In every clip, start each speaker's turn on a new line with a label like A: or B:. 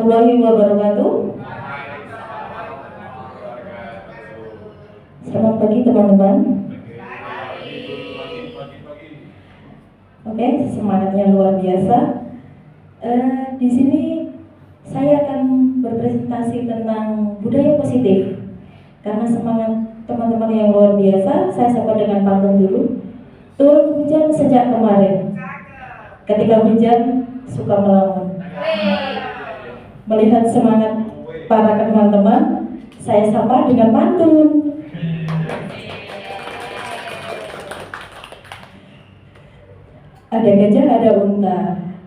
A: warahmatullahi wabarakatuh. Selamat pagi teman-teman. Oke, semangatnya luar biasa. Di sini saya akan berpresentasi tentang budaya positif. Karena semangat teman-teman yang luar biasa, saya sapa dengan pantun dulu. Turun hujan sejak kemarin. Ketika hujan suka melamun. Melihat semangat para teman-teman, saya sapa dengan pantun. Ada gajah, ada unta,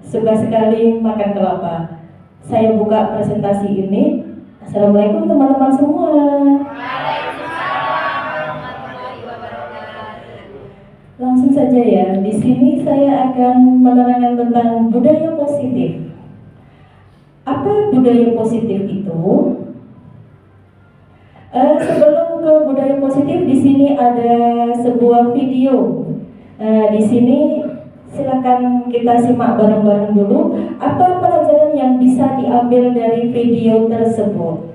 A: suka sekali makan kelapa. Saya buka presentasi ini. Assalamualaikum teman-teman semua. Langsung saja ya. Di sini saya akan menerangkan tentang budaya positif. Apa budaya positif itu? Sebelum ke budaya positif, di sini ada sebuah video. Di sini silakan kita simak bareng-bareng dulu. Apa pelajaran yang bisa diambil dari video tersebut?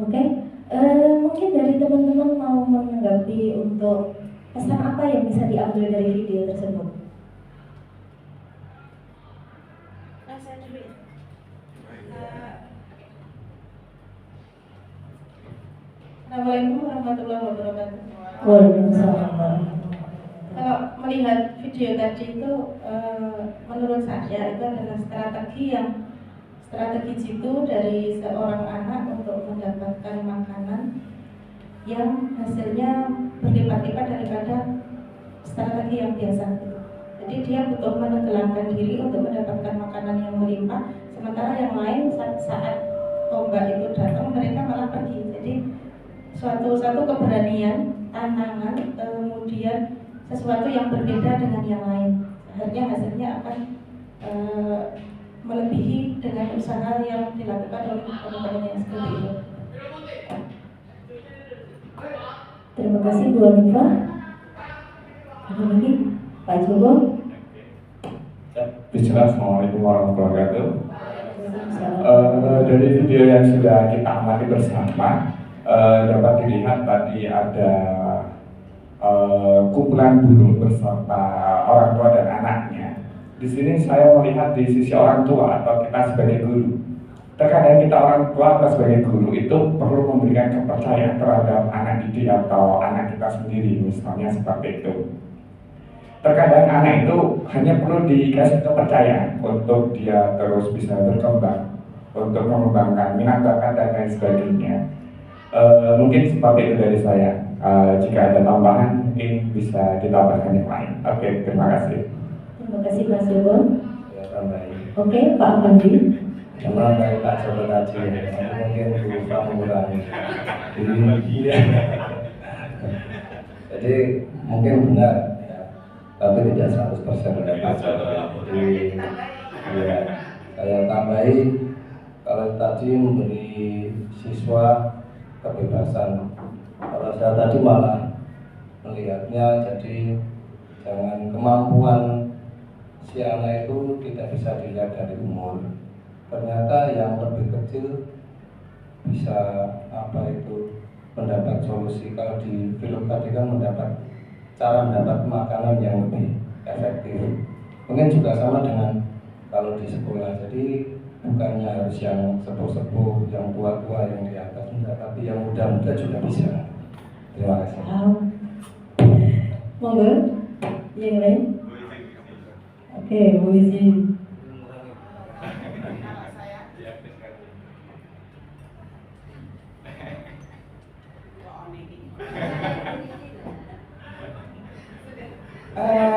A: Oke, mungkin dari teman-teman mau menanggapi untuk pesan apa yang bisa diambil dari video tersebut?
B: Saya dulu ya. Assalamualaikum warahmatullahi wabarakatuh.
A: Waalaikumsalam.
B: Kalau melihat video tadi itu, menurut saya itu adalah strategi jitu dari seorang anak untuk mendapatkan makanan yang hasilnya berlipat-lipat daripada strategi yang biasa. Jadi dia butuh menenggelamkan diri untuk mendapatkan makanan yang melimpah, sementara yang lain saat ombak itu datang mereka malah pergi. Jadi suatu keberanian, tantangan, kemudian sesuatu yang berbeda dengan yang lain. Akhirnya hasilnya akan melebihi dengan usaha yang dilakukan oleh teman-teman yang seperti itu.
A: Terima kasih Bu Hanifah. Ada lagi Pak Joko.
C: Bismillah, Assalamualaikum warahmatullahi wabarakatuh. Dari video yang sudah kita amati bersama, dapat dilihat tadi ada kumpulan burung beserta orang tua dan anaknya. Di sini saya melihat di sisi orang tua atau kita sebagai guru. Terkadang kita orang tua atau sebagai guru itu perlu memberikan kepercayaan terhadap anak didik atau anak kita sendiri, misalnya seperti itu. Terkadang anak itu hanya perlu dikasih kepercayaan untuk dia terus bisa berkembang, untuk mengembangkan minat bakat dan lain sebagainya. Mungkin seperti itu dari saya. Jika ada tambahan mungkin bisa ditambahkan yang lain. Oke, terima kasih.
A: Terima kasih Mas Joko.
C: Ya, tambahin.
A: Oke, Pak Fandi.
C: Memang dari Pak Joko tadi, mungkin berusaha mengurangi. Jadi mungkin benar, tapi tidak 100% benar Pak Joko. Jadi ya, saya tambahi, kalau tadi memberi siswa kebebasan, kalau saya tadi malah melihatnya jadi jangan kemampuan si anak itu tidak bisa dilihat dari umur. Ternyata yang lebih kecil bisa mendapat solusi. Kalau di film tadi kan cara mendapat makanan yang lebih efektif. Mungkin juga sama dengan kalau di sekolah. Jadi bukannya harus yang sepuh-sepuh, yang tua-tua, yang di atas, enggak, tapi yang muda-muda juga bisa. Terima kasih.
A: Monggo, yang lain. Oke, Bu Izi.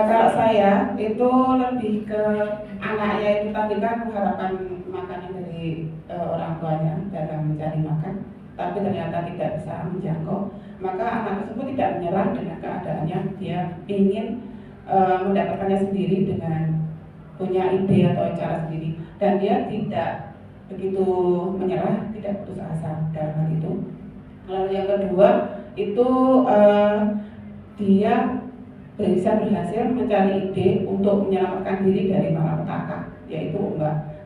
D: Kalau saya itu lebih ke anaknya itu tadi kan mengharapkan makanan dari orang tuanya dalam mencari makan, tapi ternyata tidak bisa menjangkau. Maka anak tersebut tidak menyerah dengan keadaannya, dia ingin mendapatkannya sendiri dengan punya ide atau cara sendiri, dan dia tidak begitu menyerah, tidak putus asa dalam hal itu. Lalu yang kedua itu dia bisa berhasil mencari ide untuk menyelamatkan diri dari malapetaka, yaitu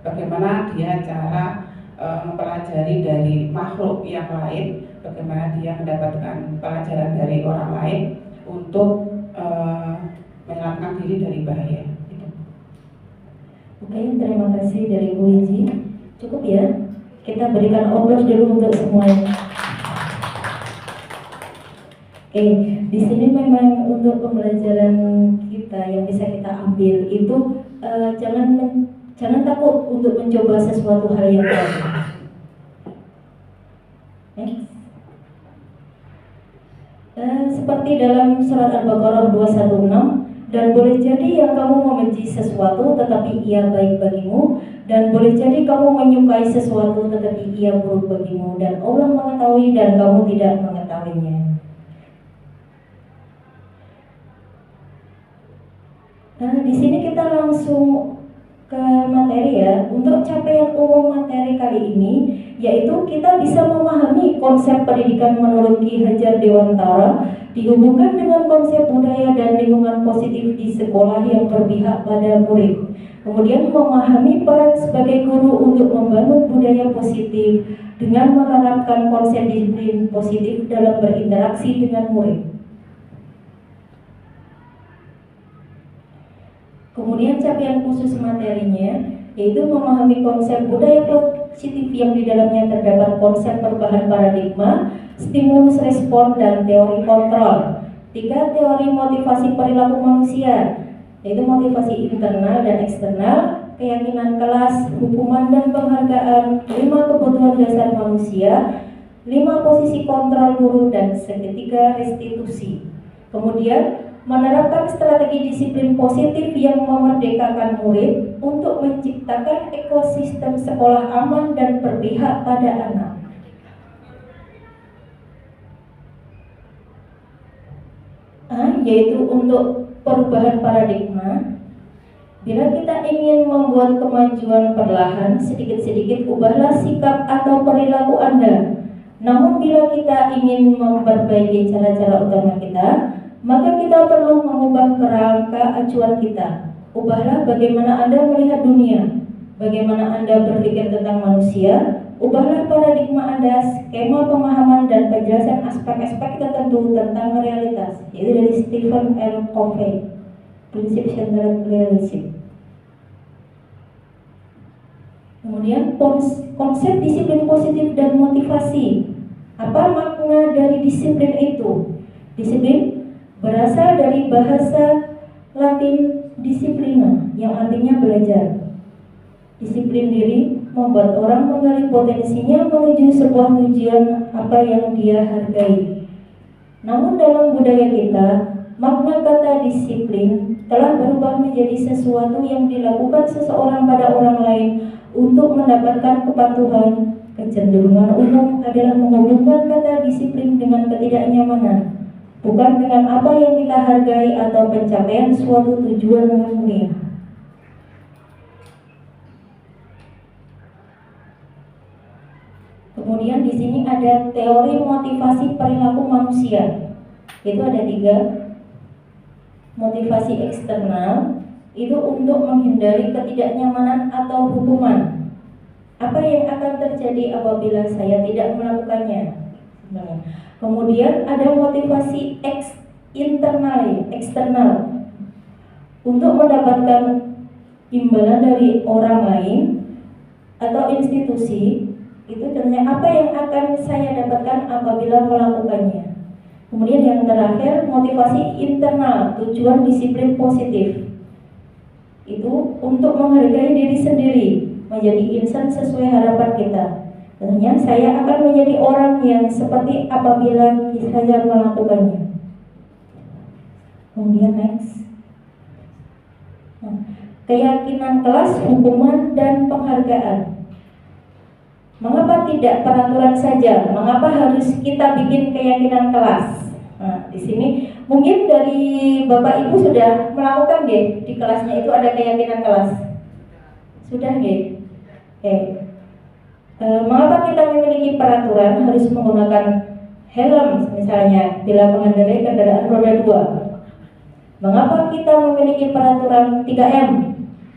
D: bagaimana dia cara mempelajari dari makhluk yang lain, bagaimana dia mendapatkan pelajaran dari orang lain untuk menyelamatkan diri dari bahaya.
A: Oke, terima kasih dari Bu Izi. Cukup ya, kita berikan applause dulu untuk semuanya. Oke, di sini memang untuk pembelajaran kita yang bisa kita ambil itu jangan takut untuk mencoba sesuatu hal yang baru. Next. Seperti dalam surat Al-Baqarah 216, dan boleh jadi yang kamu membenci sesuatu tetapi ia baik bagimu, dan boleh jadi kamu menyukai sesuatu tetapi ia buruk bagimu, dan Allah mengetahui dan kamu tidak mengetahuinya. Di sini kita langsung ke materi ya. Untuk capaian umum materi kali ini, yaitu kita bisa memahami konsep pendidikan menurut Ki Hajar Dewantara dihubungkan dengan konsep budaya dan lingkungan positif di sekolah yang berpihak pada murid. Kemudian memahami peran sebagai guru untuk membangun budaya positif dengan menerapkan konsep disiplin positif dalam berinteraksi dengan murid. Kemudian capaian khusus materinya yaitu memahami konsep budaya positif yang di dalamnya terdapat konsep perubahan paradigma, stimulus respon, dan teori kontrol. 3. Teori motivasi perilaku manusia, yaitu motivasi internal dan eksternal, keyakinan kelas, hukuman dan penghargaan, 5. Kebutuhan dasar manusia, 5. Posisi kontrol guru, dan ketiga restitusi. Kemudian menerapkan strategi disiplin positif yang memerdekakan murid untuk menciptakan ekosistem sekolah aman dan berpihak pada anak. Yaitu untuk perubahan paradigma, Bila kita ingin membuat kemajuan perlahan, sedikit-sedikit ubahlah sikap atau perilaku Anda. Namun bila kita ingin memperbaiki cara-cara utama kita, maka kita perlu mengubah kerangka acuan kita. Ubahlah bagaimana Anda melihat dunia, bagaimana Anda berpikir tentang manusia. Ubahlah paradigma Anda, skema pemahaman dan penjelasan aspek-aspek tertentu tentang realitas. Yaitu dari Stephen L. Covey, prinsip centered leadership. Kemudian konsep disiplin positif dan motivasi. Apa makna dari disiplin itu? Disiplin berasal dari bahasa Latin disciplina yang artinya belajar. Disiplin diri membuat orang menggali potensinya menuju sebuah tujuan apa yang dia hargai. Namun dalam budaya kita, makna kata disiplin telah berubah menjadi sesuatu yang dilakukan seseorang pada orang lain untuk mendapatkan kepatuhan. Kecenderungan umum adalah menghubungkan kata disiplin dengan ketidaknyamanan, bukan dengan apa yang kita hargai atau pencapaian suatu tujuan yang mulia. Kemudian di sini ada teori motivasi perilaku manusia. Itu ada 3. Motivasi eksternal itu untuk menghindari ketidaknyamanan atau hukuman. Apa yang akan terjadi apabila saya tidak melakukannya? Kemudian ada motivasi eksternal untuk mendapatkan imbalan dari orang lain atau institusi. Itu ternyata apa yang akan saya dapatkan apabila melakukannya. Kemudian yang terakhir, motivasi internal, tujuan disiplin positif. Itu untuk menghargai diri sendiri, menjadi insan sesuai harapan kita. Tentunya saya akan menjadi orang yang seperti apabila saya melakukannya. Kemudian next. Keyakinan kelas, hukuman, dan penghargaan. Mengapa tidak peraturan saja? Mengapa harus kita bikin keyakinan kelas? Nah, di sini mungkin dari Bapak Ibu sudah melakukan deh, di kelasnya itu ada keyakinan kelas. Sudah nggih? Oke. Mengapa kita memiliki peraturan harus menggunakan helm misalnya bila mengendarai kendaraan roda 2? Mengapa kita memiliki peraturan 3M?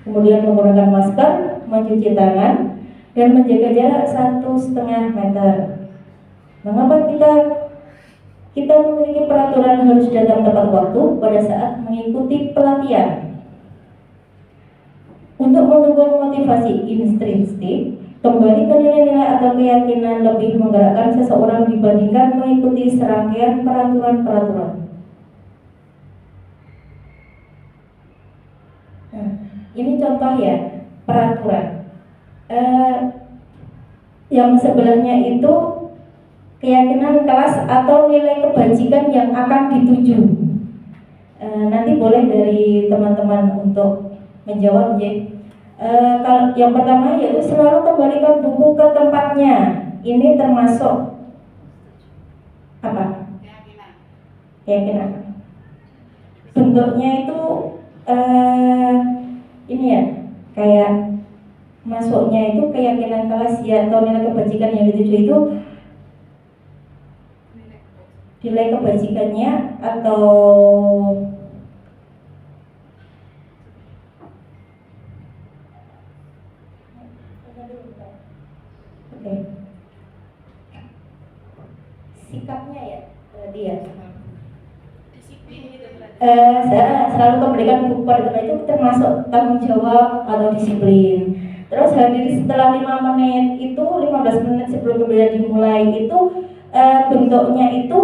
A: Kemudian menggunakan masker, mencuci tangan, dan menjaga jarak 1,5 meter. Mengapa kita memiliki peraturan harus datang tepat waktu pada saat mengikuti pelatihan? Untuk mendukung motivasi intrinsik, kembali ke nilai-nilai atau keyakinan lebih menggerakkan seseorang dibandingkan mengikuti serangkaian peraturan-peraturan. Nah, ini contoh ya, peraturan. Yang sebelahnya itu keyakinan kelas atau nilai kebajikan yang akan dituju. Nanti boleh dari teman-teman untuk menjawab ya. Kalau yang pertama yaitu selalu kembalikan buku ke tempatnya. Ini termasuk apa? Keyakinan. Bentuknya itu ini ya, kayak masuknya itu keyakinan kelas ya, atau nilai kebajikan yang dituju itu nilai kebajikannya atau sikapnya ya, berarti ya. Saya selalu memberikan buku pada tempat itu termasuk tanggung jawab atau disiplin. Terus hadir setelah 5 menit itu 15 menit sebelum pembelajaran dimulai itu bentuknya itu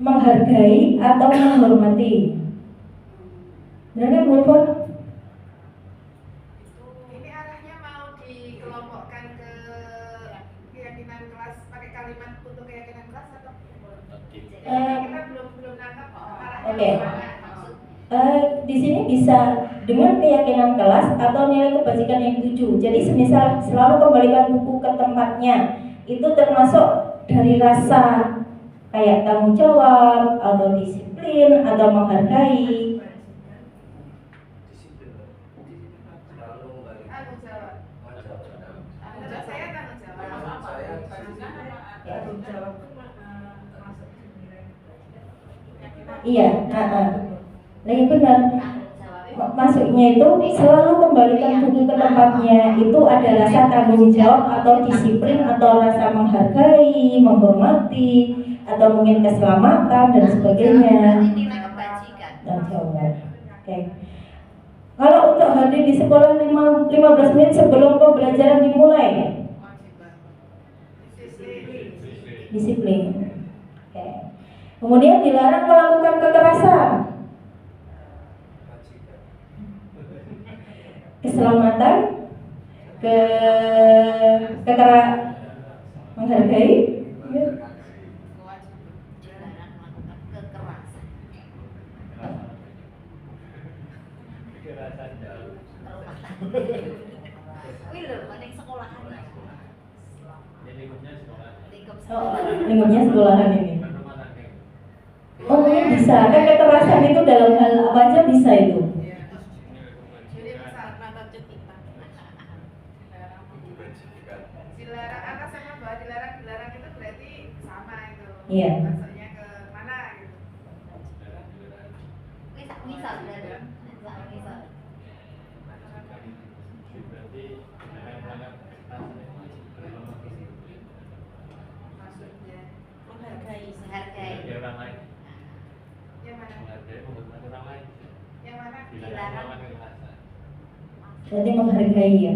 A: menghargai atau menghormati. Benar kan Bu Fon?
E: Ini arahnya mau dikelompokkan ke keyakinan kelas pakai kalimat untuk keyakinan kelas atau kita belum nangkap arahnya.
A: Oke. Di sini bisa dengan keyakinan kelas atau nilai kebajikan yang dituju. Jadi semisal selalu kembalikan buku ke tempatnya, itu termasuk dari rasa kayak tanggung jawab atau disiplin atau menghargai. Iya, nah itu benar. Masuknya itu selalu kembalikan buku ke tempatnya. Itu ada rasa tanggung jawab atau disiplin atau rasa menghargai, menghormati, atau mungkin keselamatan dan sebagainya. Dan jawab. Oke. Kalau untuk hadir di sekolah 15 menit sebelum pembelajaran dimulai, disiplin. Oke. Kemudian dilarang melakukan kekerasan, keselamatan, menghargai, lingkupnya sekolahan ini. Oh mungkin bisa, kan kekerasan itu dalam hal apa aja bisa itu.
E: Dilarang atas sama bawah, dilarang itu berarti sama itu.
A: Iya.
E: Maksudnya ke mana gitu.
F: Misal.
E: Maksudnya
F: Menghargai
E: yang mana? Yang mana?
F: dilarang.
A: Berarti menghargai ya.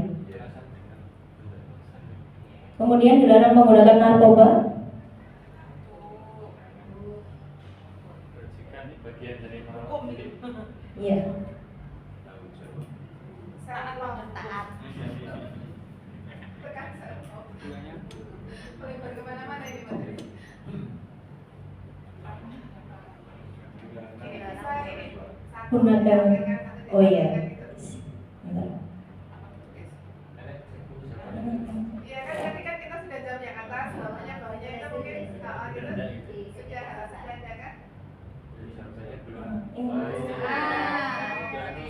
A: Kemudian dilarang menggunakan narkoba. Iya.
E: Saat
F: Taat.
E: tekan saat melebar kemana-mana ini Mas. Ini bisa ini satu
A: Gunakan. Oh iya. Bentar.
E: Iya kan tadi kan kita sudah jawab yang atas, bawahnya itu mungkin gitu sudah ada kan?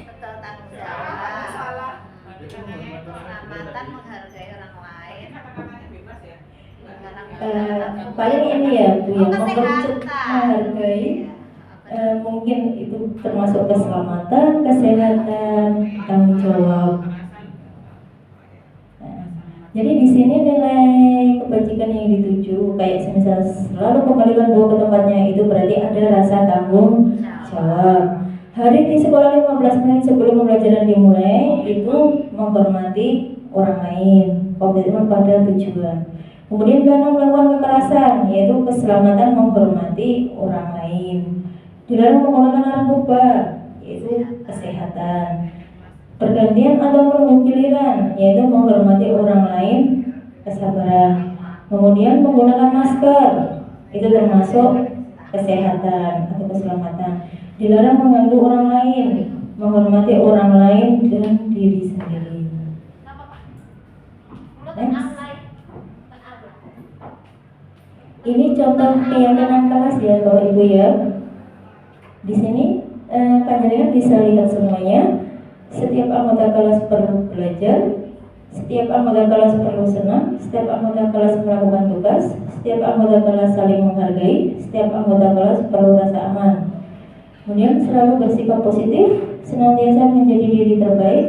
F: Betul, tanggung
E: Ada
F: jawab.
E: salah.
F: Keselamatan, menghargai orang lain.
E: Kata-katanya bebas ya.
A: Paling ini ya Bu, yang
F: Kesehatan.
A: menghargai. Mungkin itu termasuk keselamatan, kesehatan, tanggung jawab. Nah, jadi di sini nilai kebajikan yang dituju kayak semisal selalu kembalikan buku ke tempatnya, itu berarti ada rasa tanggung jawab. Hadir di sekolah 15 menit sebelum pembelajaran dimulai, itu menghormati orang lain, komitmen pada tujuan. Kemudian dilarang melakukan kekerasan, yaitu keselamatan, menghormati orang lain. Dilarang menggunakan narkoba, yaitu kesehatan. Pergantian atau menunggu giliran, yaitu menghormati orang lain, kesabaran. Kemudian menggunakan masker, itu termasuk kesehatan atau keselamatan. Dilarang mengganggu orang lain, menghormati orang lain dan diri sendiri. Next. Ini contoh keyakinan kelas ya Bapak Ibu ya. Di sini panjenengan bisa lihat semuanya. Setiap anggota kelas perlu belajar, setiap anggota kelas perlu senang, setiap anggota kelas melakukan tugas, setiap anggota kelas saling menghargai, setiap anggota kelas perlu rasa aman. Kemudian selalu bersikap positif, senantiasa menjadi diri terbaik,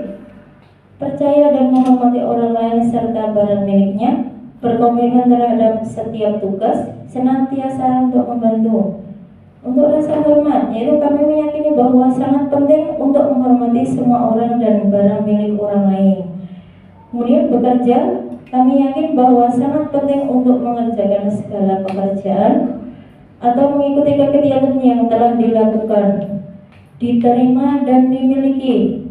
A: percaya dan menghormati orang lain serta barang miliknya, berkomitmen terhadap setiap tugas, senantiasa untuk membantu. Untuk rasa hormat, yaitu kami meyakini bahwa sangat penting untuk menghormati semua orang dan barang milik orang lain. Kemudian bekerja, kami yakin bahwa sangat penting untuk mengerjakan segala pekerjaan atau mengikuti kegiatan yang telah dilakukan, diterima dan dimiliki.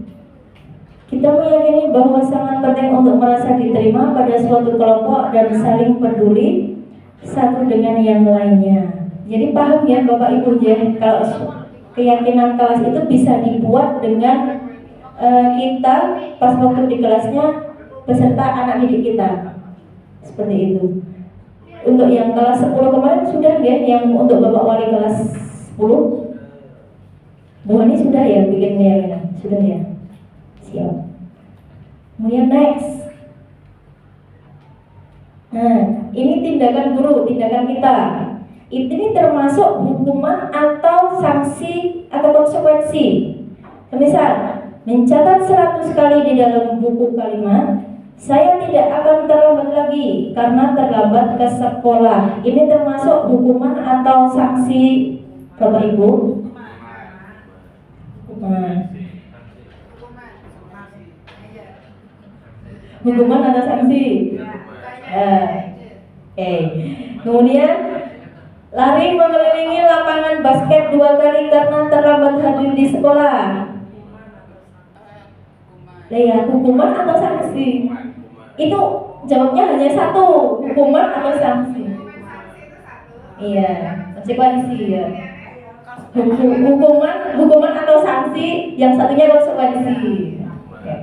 A: Kita meyakini bahwa sangat penting untuk merasa diterima pada suatu kelompok dan saling peduli satu dengan yang lainnya. Jadi paham ya Bapak Ibu ya, kalau keyakinan kelas itu bisa dibuat dengan kita pas waktu di kelasnya beserta anak didik kita. Seperti itu. Untuk yang kelas 10 kemarin sudah ya, yang untuk Bapak Wali kelas 10 Bu Hani sudah ya bikin keyakinan? Sudah ya? Siap. Kemudian next. Nah, ini tindakan guru, tindakan kita. Ini termasuk hukuman atau sanksi atau konsekuensi. Misal, mencatat 100 kali di dalam buku kalimat, saya tidak akan terlambat lagi karena terlambat ke sekolah. Ini termasuk hukuman atau sanksi, Bapak Ibu? Hukuman. Hukuman atau sanksi? Oke. Kemudian lari mengelilingi lapangan basket 2 kali karena terlambat hadir di sekolah. Lihat, hukuman atau sanksi? Itu jawabnya hanya satu, hukuman atau sanksi? Iya, konsekuensi ya. Hukuman atau sanksi, yang satunya konsekuensi. Oke.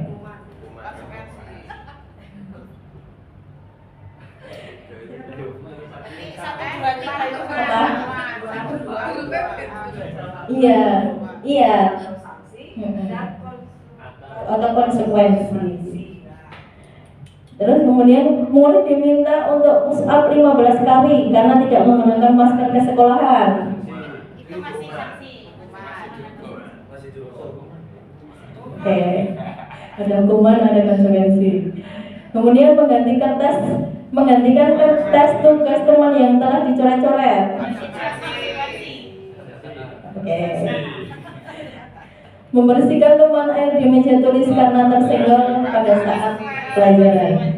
A: Iya. Atau konsekuensi. Terus kemudian murid diminta untuk push up 15 kali karena tidak menggunakan masker ke sekolahan.
F: Itu masih sanksi.
A: Oke. Ada hukuman, ada konsekuensi. Kemudian menggantikan kertas tugas teman yang telah dicoret-coret. Oke. Membersihkan teman air di meja tulis karena tersenggol pada saat pelajaran.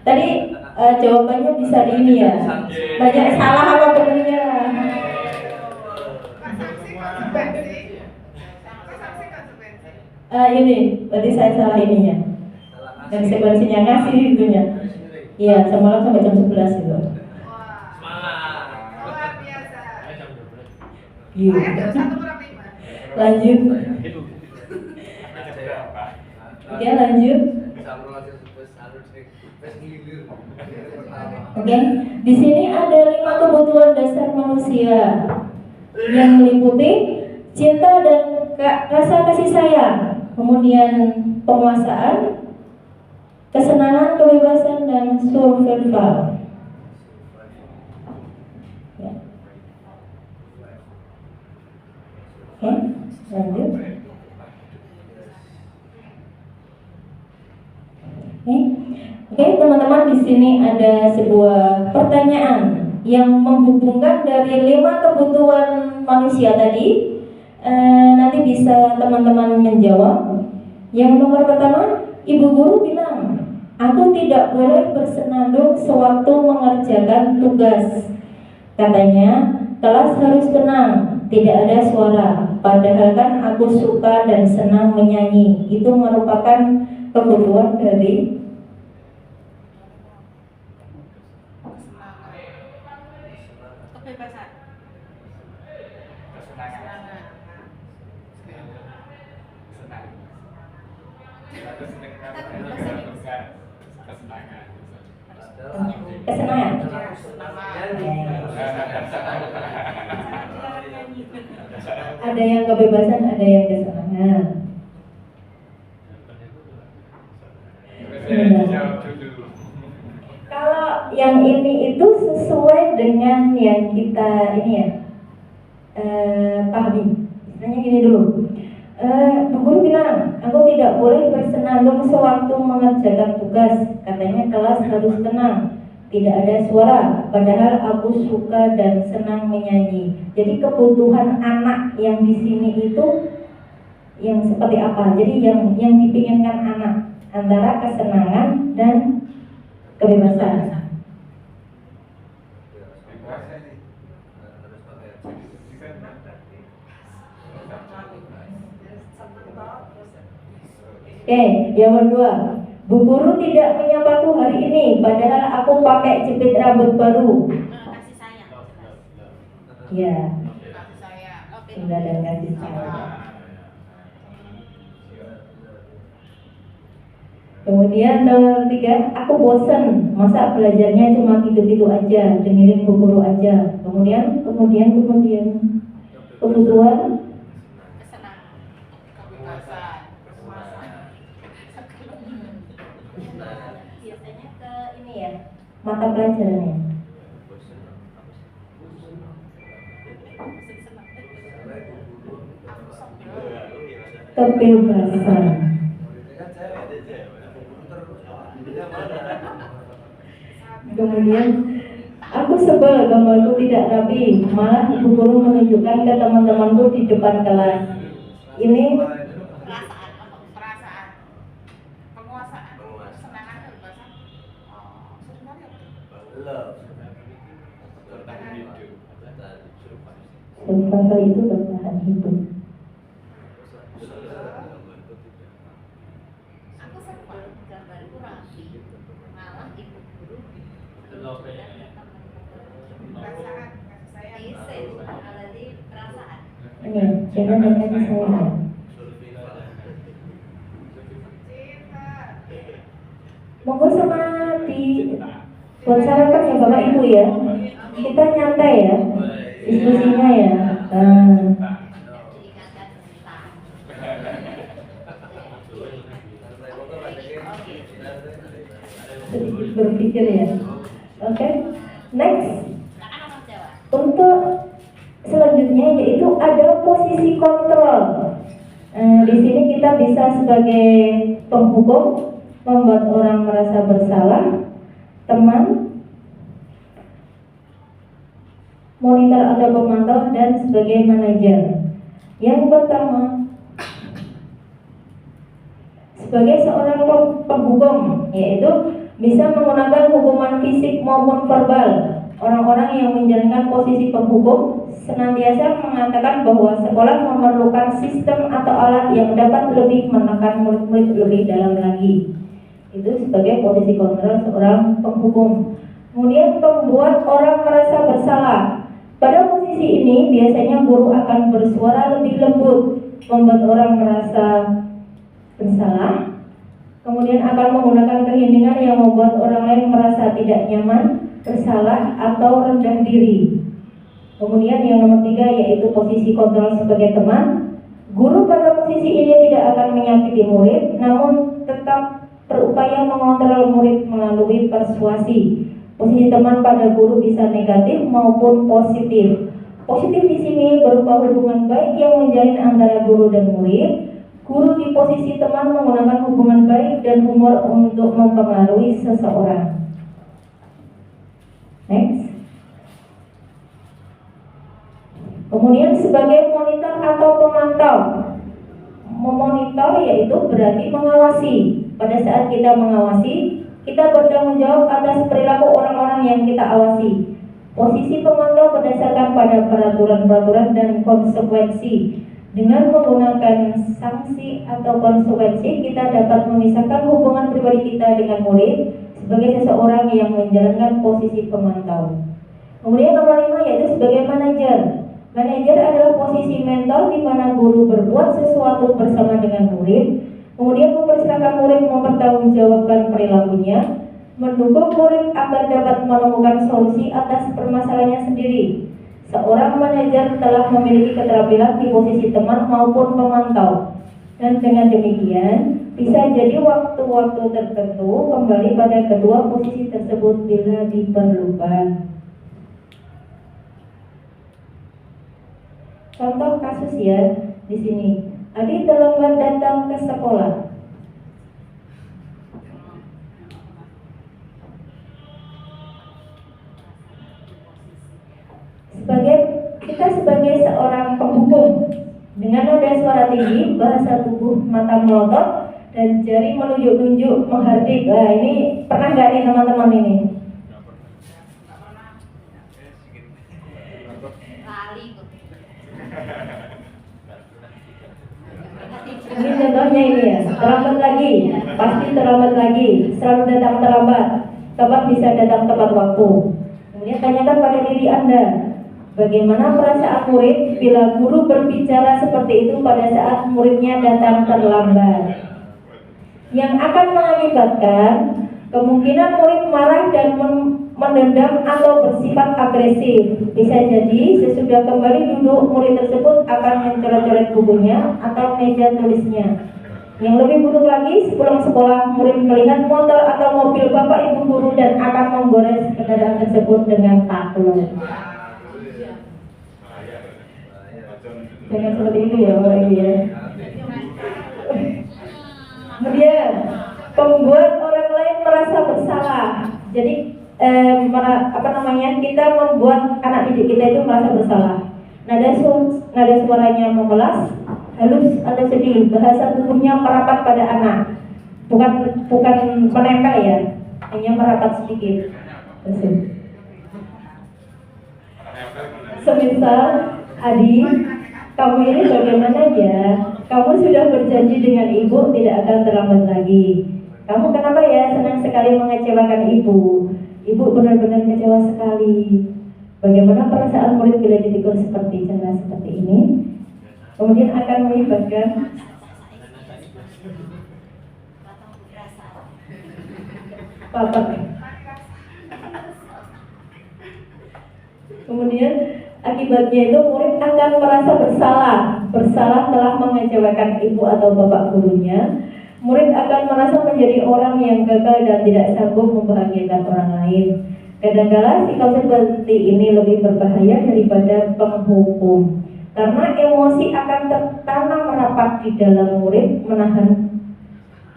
A: Tadi jawabannya bisa di ini ya. Banyak salah apa benarnya? Ini, berarti saya salah ininya. Konsekuensinya kasih itunya. Iya, semalam sampai jam 11 itu. Lanjut. Oke, lanjut. Oke, di sini ada 5 kebutuhan dasar manusia yang meliputi cinta dan rasa kasih sayang, kemudian penguasaan, kesenangan, kebebasan, dan survival. Oke, lanjut. Oke, teman-teman, di sini ada sebuah pertanyaan yang menghubungkan dari 5 kebutuhan manusia tadi. Nanti bisa teman-teman menjawab. Yang nomor pertama, ibu guru bilang, aku tidak boleh bersenandung sewaktu mengerjakan tugas. Katanya, kelas harus tenang, tidak ada suara. Padahal kan aku suka dan senang menyanyi. Itu merupakan kebutuhan dari
B: Kebebasan.
A: kesenangan. Ada yang kebebasan, ada yang kesenangan. Kalau yang ini itu sesuai dengan yang kita ini ya pahami. Misalnya gini dulu. Bu guru bilang, aku tidak boleh bersenandung sewaktu mengerjakan tugas. Katanya kelas harus tenang, tidak ada suara. Padahal aku suka dan senang menyanyi. Jadi kebutuhan anak yang di sini itu yang seperti apa? Jadi yang dipinginkan anak antara kesenangan dan kebebasan. Oke, yang kedua, Bu guru tidak menyapaku hari ini, padahal aku pakai jepit rambut baru.
F: Kasih sayang.
A: Ya,
B: Kasih sayang.
A: cinta dan kasih sayang. Kemudian nomor 3, aku bosen, masa belajarnya cuma gitu-gitu aja, dengerin bu guru aja. Kemudian kebutuhan
B: Kesenangan. Kebebasan.
A: ini ya, mata pelajarannya. Kebebasan. Kemudian aku sebel gambarku tidak rapi, malah ibu guru menunjukkan ke teman-temanku di depan kelas. Ini
E: perasaan, penguasaan, kesenangan dan bahasa. Sebenarnya
A: survival itu bertahan hidup.
F: Aku sempat gambarku rapi, malah ibu guru
E: perasaan, kasih sayang.
F: berarti perasaan.
A: Ini jangan dengan saya.
E: Cinta.
A: Monggo sama di buat sarapan ya Bapak Ibu ya. Kita nyantai ya diskusinya ya.
F: Diingatkan tentang
A: Sedikit berpikir ya. Oke, next.
F: kan orang Jawa.
A: Untuk selanjutnya yaitu ada posisi kontrol. Di sini kita bisa sebagai penghukum, membuat orang merasa bersalah, teman, monitor atau pemantau, dan sebagai manajer. Yang pertama, sebagai seorang penghukum, yaitu bisa menggunakan hukuman fisik maupun verbal. Orang-orang yang menjalankan posisi penghukum senantiasa mengatakan bahwa sekolah memerlukan sistem atau alat yang dapat lebih menekan murid-murid lebih dalam lagi. Itu sebagai posisi kontrol seorang penghukum. Kemudian membuat orang merasa bersalah. Pada posisi ini biasanya guru akan bersuara lebih lembut, membuat orang merasa bersalah. Kemudian akan menggunakan keheningan yang membuat orang lain merasa tidak nyaman, bersalah, atau rendah diri. Kemudian yang nomor 3 yaitu posisi kontrol sebagai teman. Guru pada posisi ini tidak akan menyakiti murid, namun tetap berupaya mengontrol murid melalui persuasi. Posisi teman pada guru bisa negatif maupun positif. Positif di sini berupa hubungan baik yang menjalin antara guru dan murid. Guru di posisi teman menggunakan hubungan baik dan humor untuk mempengaruhi seseorang. Next. Kemudian sebagai monitor atau pemantau. Memonitor yaitu berarti mengawasi. Pada saat kita mengawasi, kita bertanggung jawab atas perilaku orang-orang yang kita awasi. Posisi pemantau berdasarkan pada peraturan-peraturan dan konsekuensi. Dengan menggunakan sanksi atau konsekuensi, kita dapat memisahkan hubungan pribadi kita dengan murid sebagai seseorang yang menjalankan posisi pemantau. Kemudian nomor 5 yaitu sebagai manajer. Manajer adalah posisi mentor di mana guru berbuat sesuatu bersama dengan murid, kemudian mempersilahkan murid mempertanggungjawabkan perilakunya, mendukung murid agar dapat menemukan solusi atas permasalahannya sendiri. Seorang manajer telah memiliki keterampilan di posisi teman maupun pemantau. Dan dengan demikian, bisa jadi waktu-waktu tertentu kembali pada kedua posisi tersebut bila diperlukan. Contoh kasus ya di sini. Adi terlambat datang ke sekolah. Kita sebagai seorang penghukum dengan nada suara tinggi, bahasa tubuh mata melotot, dan jari menunjuk-nunjuk menghardik. Nah, ini pernah nggak nih teman-teman ini?
F: Lali.
A: Ini contohnya ini ya, terlambat lagi, pasti terlambat lagi, selalu datang terlambat, kapan bisa datang tepat waktu. Kemudian tanyakan pada diri Anda, bagaimana perasaan murid bila guru berbicara seperti itu pada saat muridnya datang terlambat? Yang akan mengakibatkan kemungkinan murid marah dan mendendam atau bersifat agresif. Bisa jadi sesudah kembali duduk, murid tersebut akan mencoret-coret bukunya atau meja tulisnya. Yang lebih buruk lagi, sepulang sekolah, murid melihat motor atau mobil bapak ibu guru dan akan menggores kendaraan tersebut dengan takut. Jangan seperti itu ya Bapak Ibu ya. Kemudian membuat orang lain merasa bersalah. Jadi kita membuat anak didik kita itu merasa bersalah. Nada suaranya memelas, halus atau sedih, bahasa tubuhnya merapat pada anak, bukan menempel ya, hanya merapat sedikit. Semisal, Adi, kamu ini bagaimana ya? Kamu sudah berjanji dengan ibu tidak akan terlambat lagi. Kamu kenapa ya senang sekali mengecewakan ibu? Ibu benar-benar kecewa sekali. Bagaimana perasaan murid bila ditegur seperti ini? Kemudian akan melibatkan Bapak. Kemudian akibatnya itu murid akan merasa bersalah telah mengecewakan ibu atau bapak gurunya. Murid akan merasa menjadi orang yang gagal dan tidak sanggup membahagiakan orang lain. Kadang-kala sikap seperti ini lebih berbahaya daripada penghukum, karena emosi akan tertanam rapat di dalam murid menahan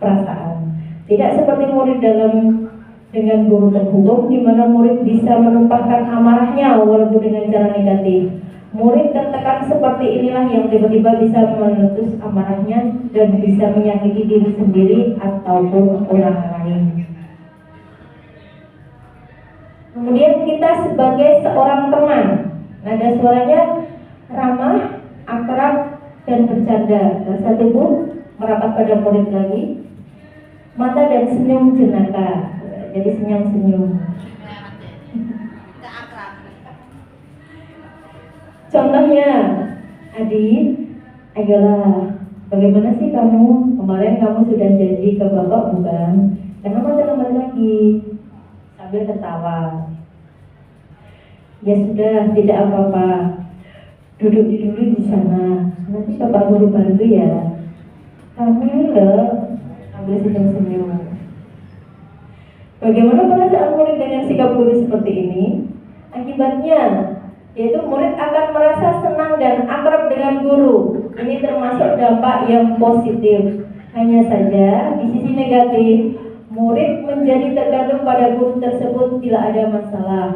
A: perasaan. Tidak seperti murid dengan guru terhukum, di mana murid bisa menumpahkan amarahnya walaupun dengan cara negatif. Murid tertekan seperti inilah yang tiba-tiba bisa meletus amarahnya dan bisa menyakiti diri sendiri ataupun orang lain. Kemudian kita sebagai seorang teman, nada suaranya ramah, akrab, dan bercanda. Bahasa tubuh merapat pada murid lagi. Mata dan senyum jenaka, jadi senyum-senyum. Contohnya, Adi, ayolah, bagaimana sih kamu? Kemarin kamu sudah janji ke bapak bukan? Kenapa terlambat lagi? Sambil tertawa. Ya sudah, tidak apa-apa. Duduk dulu di sana. Nanti bapak guru bantu ya. Kamu loh, sambil senyum-senyum. Bagaimana perasaan murid dengan sikap guru seperti ini? Akibatnya, yaitu murid akan merasa senang dan akrab dengan guru. Ini termasuk dampak yang positif. Hanya saja, di sisi negatif, murid menjadi tergantung pada guru tersebut bila ada masalah.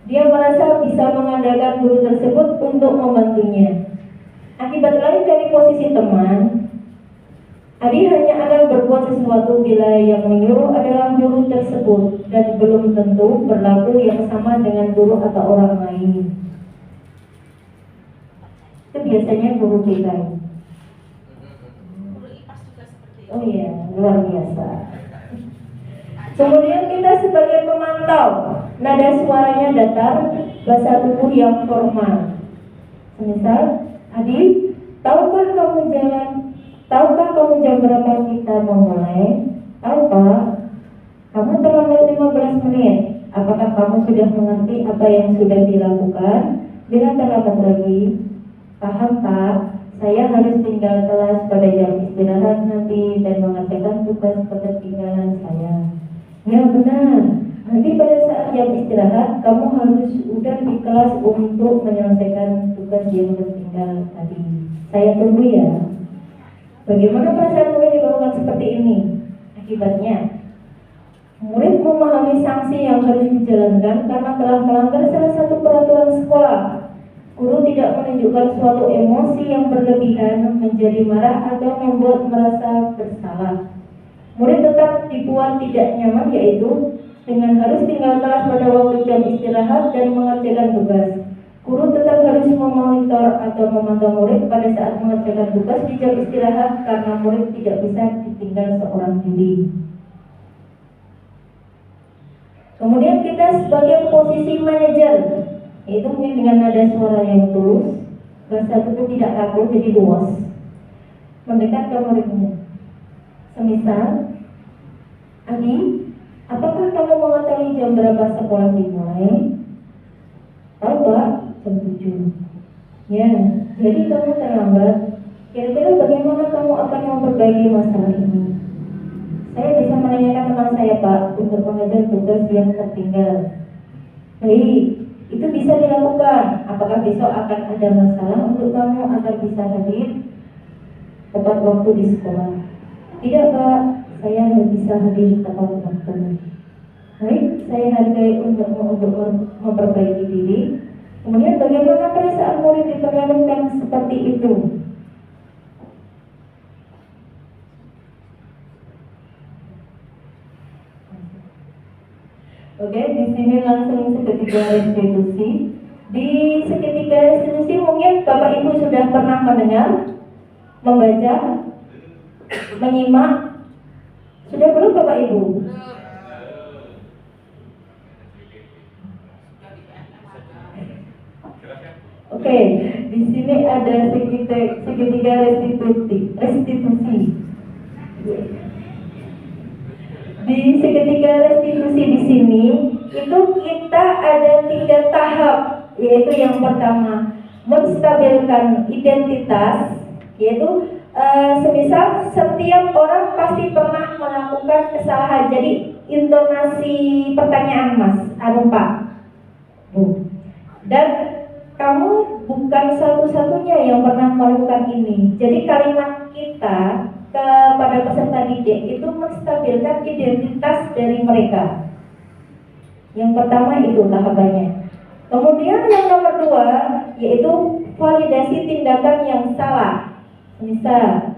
A: Dia merasa bisa mengandalkan guru tersebut untuk membantunya. Akibat lain dari posisi teman, Adi hanya akan berbuat sesuatu bila yang menyuruh adalah guru tersebut dan belum tentu berlaku yang sama dengan guru atau orang lain. Itu biasanya guru kita. Oh iya, luar biasa. Kemudian kita sebagai pemantau, nada suaranya datar, bahasa tubuh yang formal. Misal, Adi, tahukah kamu jam berapa kita memulai? Tahu Pak, kamu terlambat 15 menit. Apakah kamu sudah mengerti apa yang sudah dilakukan? Bila terlambat lagi, paham Pak, saya harus tinggal kelas pada jam istirahat nanti dan mengerjakan tugas ketertinggalan saya. Ya benar, nanti pada saat jam istirahat kamu harus udah di kelas untuk menyelesaikan tugas yang tertinggal tadi. Saya tunggu ya. Bagaimana perasaan murid dilakukan seperti ini? Akibatnya, murid memahami sanksi yang harus dijalankan karena telah melanggar salah satu peraturan sekolah. Guru tidak menunjukkan suatu emosi yang berlebihan, menjadi marah atau membuat merasa bersalah. Murid tetap dibuat tidak nyaman, yaitu dengan harus tinggal kelas pada waktu jam istirahat dan mengerjakan tugas. Guru tetap harus memonitor atau memantau murid pada saat mengerjakan tugas di jam istirahat karena murid tidak bisa ditinggal seorang diri. Kemudian kita sebagai posisi manajer, yaitu mungkin dengan nada suara yang tulus, bahasa tubuh tidak kaku jadi luas, mendekat ke muridnya. Semisal, Adi, apakah kamu mengetahui jam berapa sekolah dimulai? Tahu Pak, jam 7. Ya, jadi kamu terlambat. Kira-kira bagaimana kamu akan memperbaiki masalah ini? Saya bisa menanyakan teman saya, Pak, untuk mengajar tugas yang tertinggal. Baik, itu bisa dilakukan. Apakah besok akan ada masalah untuk kamu agar bisa hadir tepat waktu di sekolah? Tidak, Pak, saya bisa hadir tepat waktu. Baik, saya hargai untuk memperbaiki diri. Kemudian bagaimana perasaan murid diperlakukan seperti itu? Oke, di sini langsung seketika restitusi. Di seketika restitusi mungkin Bapak Ibu sudah pernah mendengar, membaca, menyimak. Sudah belum Bapak Ibu? Oke, di sini ada seketika restitusi. Di seketika restitusi di sini itu kita ada 3 tahap, yaitu yang pertama menstabilkan identitas, yaitu semisal setiap orang pasti pernah melakukan kesalahan. Jadi intonasi pertanyaan Mas, Pak, Bu, dan kamu bukan satu-satunya yang pernah melakukan ini. Jadi kalimat kita kepada peserta didik itu menstabilkan identitas dari mereka. Yang pertama itu tahapannya. Kemudian yang nomor 2 yaitu validasi tindakan yang salah. Misal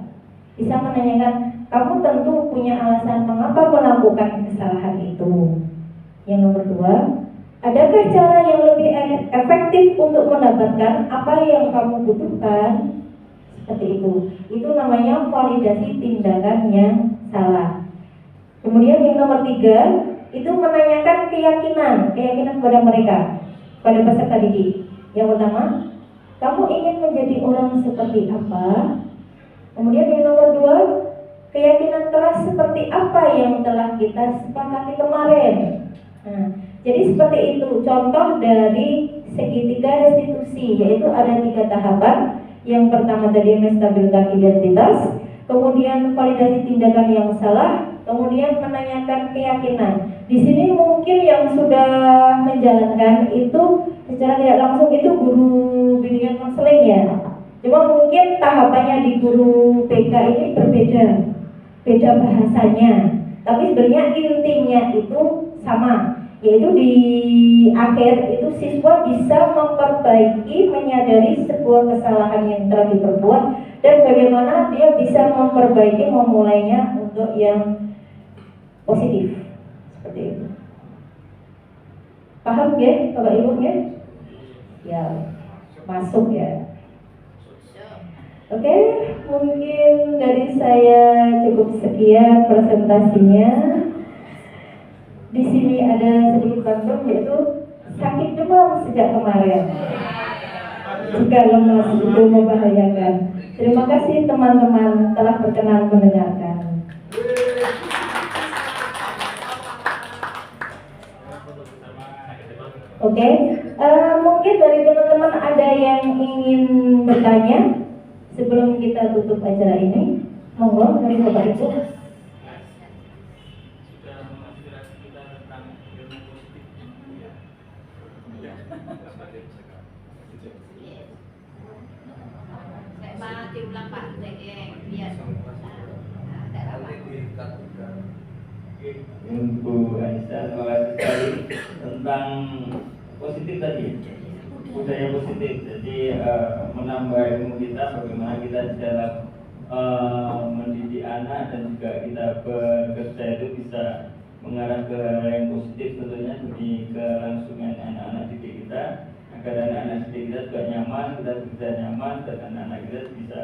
A: bisa menanyakan, kamu tentu punya alasan mengapa melakukan kesalahan itu. Yang nomor 2, adakah cara yang lebih efektif untuk mendapatkan apa yang kamu butuhkan? Seperti itu namanya validasi tindakan yang salah. Kemudian yang nomor 3 itu menanyakan keyakinan pada mereka, pada peserta didik. Yang pertama, kamu ingin menjadi orang seperti apa? Kemudian yang nomor 2, keyakinan kelas seperti apa yang telah kita sepakati kemarin. Nah, jadi seperti itu contoh dari segitiga restitusi, yaitu ada 3 tahapan. Yang pertama tadi menstabilkan identitas, kemudian validasi tindakan yang salah, kemudian menanyakan keyakinan. Di sini mungkin yang sudah menjalankan itu secara tidak langsung itu guru bimbingan konseling ya. Cuma mungkin tahapannya di guru PK ini beda bahasanya. Tapi sebenarnya intinya itu sama, yaitu di akhir itu siswa bisa memperbaiki, menyadari sebuah kesalahan yang telah diperbuat dan bagaimana dia bisa memperbaiki, memulainya untuk yang positif. Seperti itu. Paham ya Bapak Ibu ya? Ya, masuk ya. Oke, mungkin dari saya cukup sekian presentasinya. Di sini ada sedikit bantuan, yaitu sakit demam sejak kemarin. Jika lemas itu membahayakan. Terima kasih teman-teman telah berkenan mendengarkan. Oke, mungkin dari teman-teman ada yang ingin bertanya sebelum kita tutup acara ini. Monggo dari Bapak Ibu.
F: Diulang Pak, biar
G: Bu Aisyah, terima kasih sekali tentang positif tadi, budaya positif. Jadi menambah ilmu kita, bagaimana kita dalam mendidik anak dan juga kita bekerja itu bisa mengarah ke yang positif tentunya demi kelangsungan anak-anak didik kita, agar anak-anak didik kita juga nyaman, kita bisa nyaman dan anak-anak kita bisa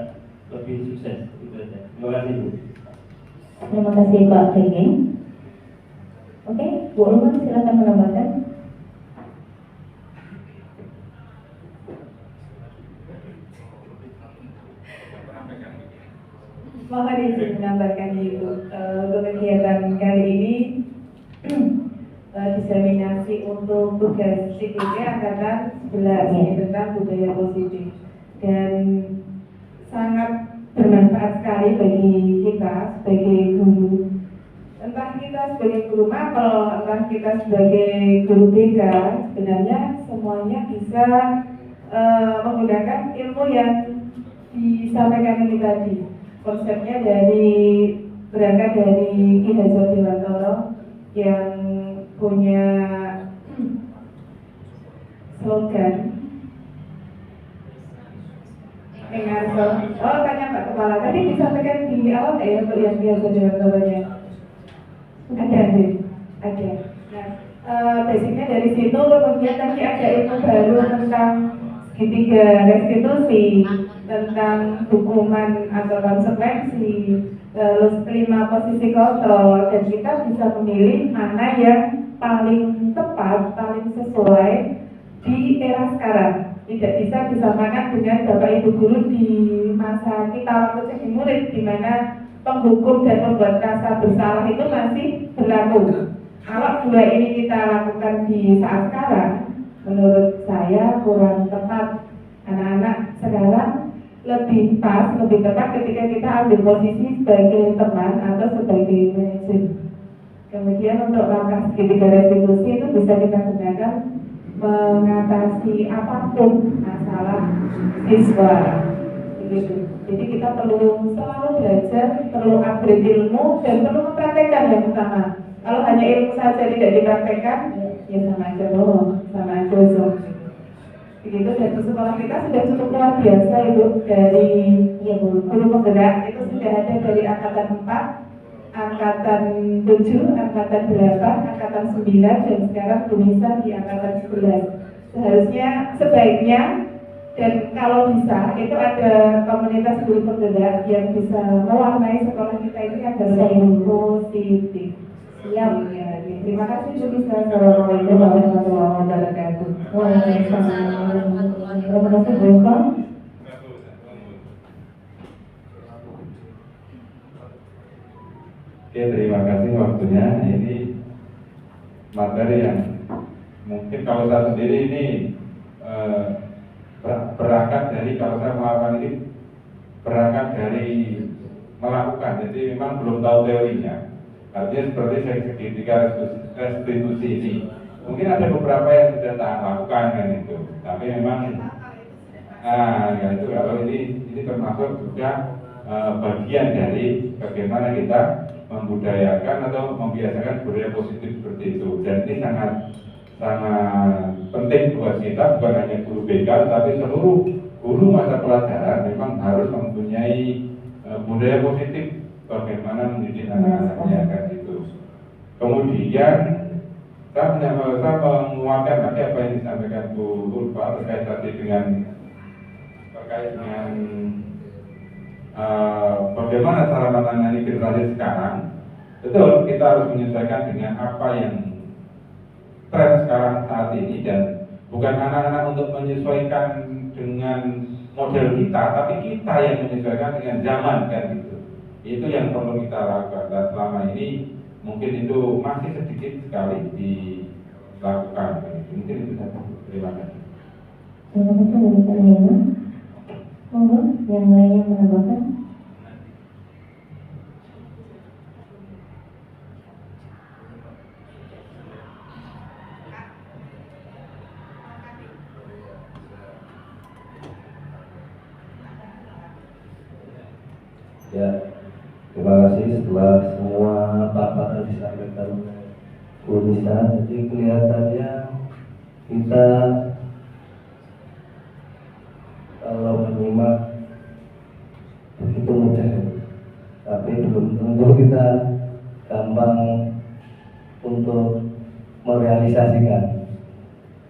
G: lebih sukses. Itu saja. Terima kasih Bu.
A: Terima kasih Pak Regeng. Oke, Bu Ulman silakan menambahkan.
H: Mohon izin menambahkan Ibu, untuk kegiatan kali ini diseminasi untuk tugas CGT Angkatan 11 tentang budaya positif, dan sangat bermanfaat sekali bagi kita sebagai guru. Entah kita sebagai guru mapel, entah kita sebagai guru BK, sebenarnya semuanya bisa menggunakan ilmu yang disampaikan ini tadi. Konsepnya berangkat dari Ki Hajar Dewantara yang punya slogan Mengarso. Oh, tanya Pak Kepala. Tadi disampaikan di awal ya untuk yang Ki Hajar Dewantaranya. Ada. Nah, basicnya dari situ kemudian tadi ada ilmu baru tentang segitiga restitusi, tentang hukuman atau konsekuensi, terus 5 posisi kontrol, dan kita bisa memilih mana yang paling tepat, paling sesuai di era sekarang. Tidak bisa disamakan dengan Bapak Ibu guru di masa kita waktu jadi murid, di mana penghukum dan membuat rasa bersalah itu masih berlaku. Kalau dua ini kita lakukan di saat sekarang, menurut saya kurang tepat. Anak-anak sekarang lebih pas, lebih tepat ketika kita ambil posisi sebagai teman atau sebagai manajer. Kemudian untuk langkah segitiga restitusi itu bisa kita gunakan mengatasi apapun masalah siswa. Jadi kita perlu selalu belajar, perlu upgrade ilmu, dan perlu mempraktekkan yang utama. Kalau hanya ilmu saja tidak dipraktekkan, ya sama aja bohong, sama aja zong. Begitu, dan di sekolah kita sudah cukup luar biasa Ibu. Dari guru penggerak itu sudah ada dari angkatan 4, angkatan 7, angkatan 8, angkatan 9, dan sekarang Bu Nisa di angkatan 11. Seharusnya, sebaiknya, dan kalau bisa itu ada komunitas guru penggerak yang bisa mewarnai sekolah kita ini agar lebih positif. Siap. Ya, terima kasih Bu Nisa. Assalamualaikum warahmatullahi wabarakatuh.
A: Waalaikumsalam. Terima kasih Bu Nisa.
C: Oke, terima kasih waktunya. Ini materi yang mungkin kalau saya sendiri ini berangkat dari, kalau saya melakukan ini berangkat dari melakukan, jadi memang belum tahu teorinya. Artinya seperti segitiga restitusi ini, mungkin ada beberapa yang sudah tak lakukan kan itu, tapi memang ya itu kalau ini termasuk juga bagian dari bagaimana kita membudayakan atau membiasakan budaya positif seperti itu. Dan ini sangat penting buat kita, bukan hanya guru BK tapi seluruh guru mata pelajaran memang harus mempunyai budaya positif bagaimana mendidik anak-anaknya kan itu. Kemudian saya menguatkan lagi apa yang disampaikan Bu Ulfa terkait dengan bagaimana cara menangani generasi sekarang. Betul, kita harus menyesuaikan dengan apa yang tren sekarang saat ini, dan bukan anak-anak untuk menyesuaikan dengan model kita, tapi kita yang menyesuaikan dengan zaman kan gitu. Itu yang perlu kita lakukan, dan selama ini mungkin itu masih sedikit sekali dilakukan. Mungkin itu saja. Terima kasih.
A: Terima kasih Bu Nisa. Monggo yang lainnya menambahkan.
I: Ya, terima kasih. Setelah semua paparan disampaikan Bu Nisa, jadi kelihatannya kita kalau menyimak begitu mudah, tapi belum tentu kita gampang untuk merealisasikan.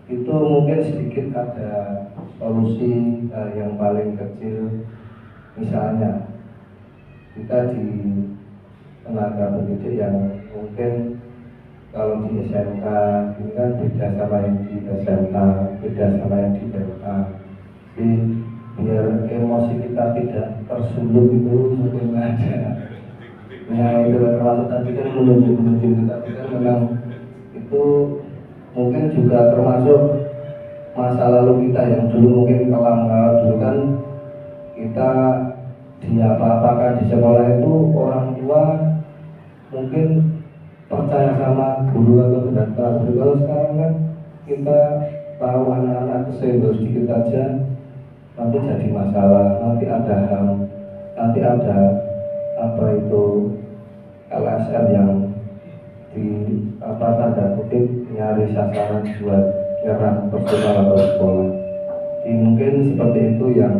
I: Itu mungkin sedikit ada solusi yang paling kecil, misalnya kita di tenaga pendidik yang mungkin kalau di SMK ini kan beda sama yang di SMA, beda sama yang di SMA. Jadi biar emosi kita tidak tersulut itu mungkin ada. Nah itu termasuk tadi kan menunjuk tapi kan memang itu mungkin juga termasuk masa lalu kita yang dulu mungkin kelam. Dulu kan kita apa-apakan di sekolah itu orang tua mungkin percaya sama guru atau tidak tahu. Kalau sekarang kan kita tahu anak-anak kesenggol sedikit aja nanti jadi masalah, nanti ada HAM, nanti ada apa itu LSM yang di tanda kutip nyari sasaran buat nyerang personal atau sekolah. Jadi mungkin seperti itu yang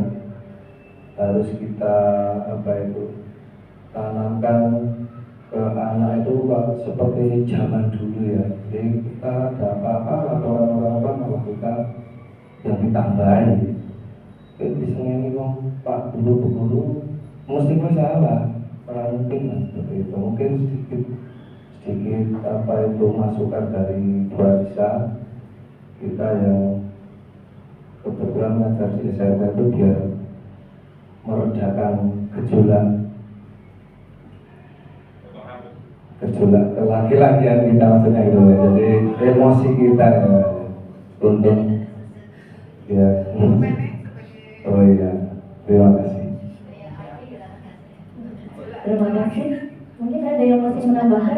I: harus kita tanamkan ke anak itu seperti zaman dulu ya. Jadi kita ada apa-apa laporan orang tua malah kita yang ditambahi. Jadi ini Pak guru mesti salah, mungkin seperti itu. Mungkin sedikit masukan dari Bu Aisyah, kita yang kebetulan ngajar di SMP itu biar meredakan gejolak laki-lakian kita maksudnya gitu ya. Jadi emosi kita ya, untuk ya. Oh iya, terima kasih.
A: Terima kasih. Mungkin ada yang masih menambahkan?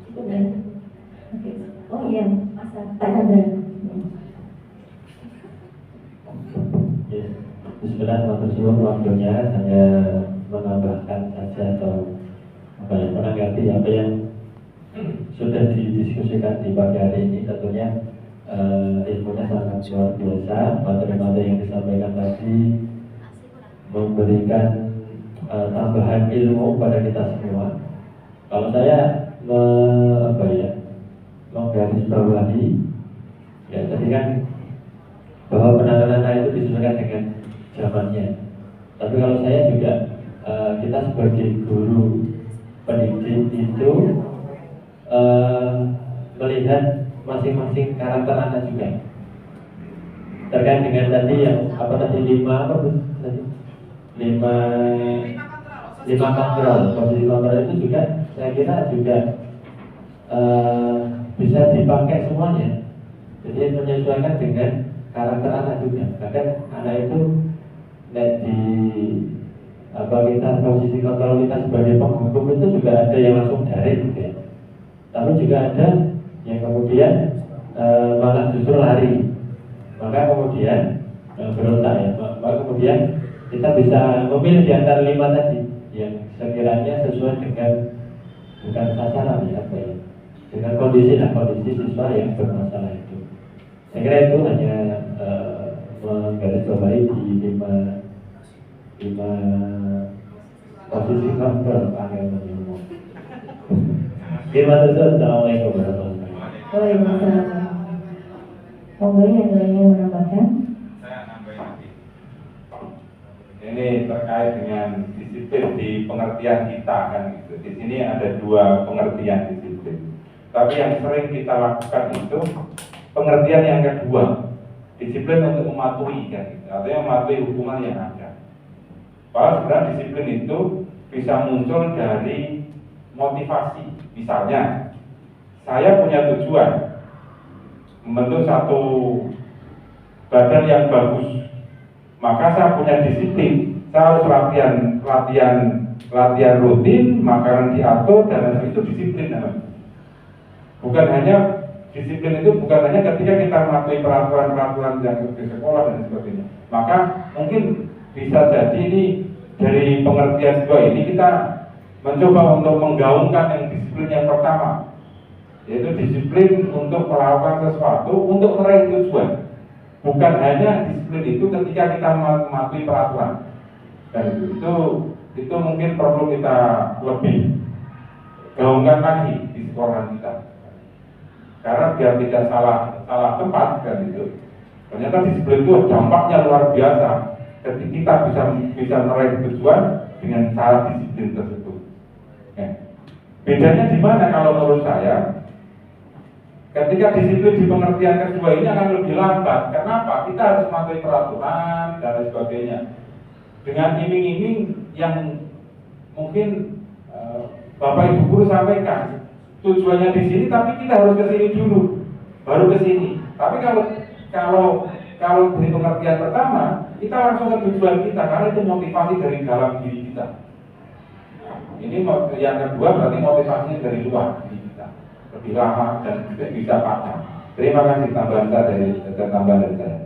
A: Cukup ya? Oke. Oh iya, Pak Chandra.
J: Bismillah, waktunya hanya menambahkan saja atau menanggapi apa yang sudah didiskusikan di pagi hari ini. Tentunya ilmunya sangat luar biasa. Materi-materi yang disampaikan tadi memberikan tambahan ilmu pada kita semua. Kalau saya menggarisbawahi ya tadi kan bahwa penanganan anak itu disesuaikan dengan zamannya. Tapi kalau saya juga kita sebagai guru pendidik itu melihat masing-masing karakter anak juga. Terkait dengan tadi yang lima kontrol, posisi kontrol itu juga saya kira juga bisa dipakai semuanya. Jadi menyesuaikan dengan karakter anak juga. Kadang anak itu kita posisi kontrol kita sebagai penghukum itu juga ada yang langsung daring gitu ya. Tapi juga ada yang kemudian malah justru lari. Maka kemudian berontak ya. Maka kemudian kita bisa memilih di antara 5 tadi yang sekiranya sesuai dengan bukan sasaran ya, dengan kondisi siswa yang bermasalah itu. Saya kira itu hanya menggarisbawahi di 5 posisi kontrol panel menilmu. Terima kasih. Assalamualaikum warahmatullahi wabarakatuh.
A: Waalaikumsalam. Monggo yang lainnya menambahkan?
C: Saya nambahin lagi. Ini terkait dengan disiplin di pengertian kita kan gitu. Di sini ada 2 pengertian disiplin. Tapi yang sering kita lakukan itu pengertian yang kedua, disiplin untuk mematuhi kan gitu. Artinya mematuhi hukuman yang ada. Padahal sebenarnya disiplin itu bisa muncul dari motivasi. Misalnya, saya punya tujuan membentuk satu badan yang bagus, maka saya punya disiplin. Saya harus latihan rutin, makanan diatur, dan itu disiplin. Bukan hanya disiplin itu bukan hanya ketika kita mematuhi peraturan-peraturan yang di sekolah dan sebagainya. Maka mungkin bisa jadi ini dari pengertian 2 ini kita mencoba untuk menggaungkan yang disiplin yang pertama, yaitu disiplin untuk melakukan sesuatu untuk meraih tujuan. Bukan hanya disiplin itu ketika kita mematuhi peraturan. Dan itu mungkin perlu kita lebih gaungkan lagi di sekolah kita. Karena biar tidak salah tempat kan itu. Ternyata disiplin itu dampaknya luar biasa. Jadi kita bisa meraih tujuan dengan cara disiplin tersebut. Bedanya di mana kalau menurut saya? Ketika disiplin di pengertian kedua ini akan lebih lambat. Kenapa? Kita harus mematuhi peraturan dan lain sebagainya. Dengan iming-iming yang mungkin Bapak Ibu guru sampaikan tujuannya di sini, tapi kita harus ke sini dulu, baru ke sini. Tapi kalau kalau dari pengertian pertama, kita langsung ke tujuan kita, karena itu motivasi dari dalam diri kita. Ini yang kedua berarti motivasinya dari luar diri kita, lebih lama dan juga bisa panjang. Terima kasih tambahan dari saya.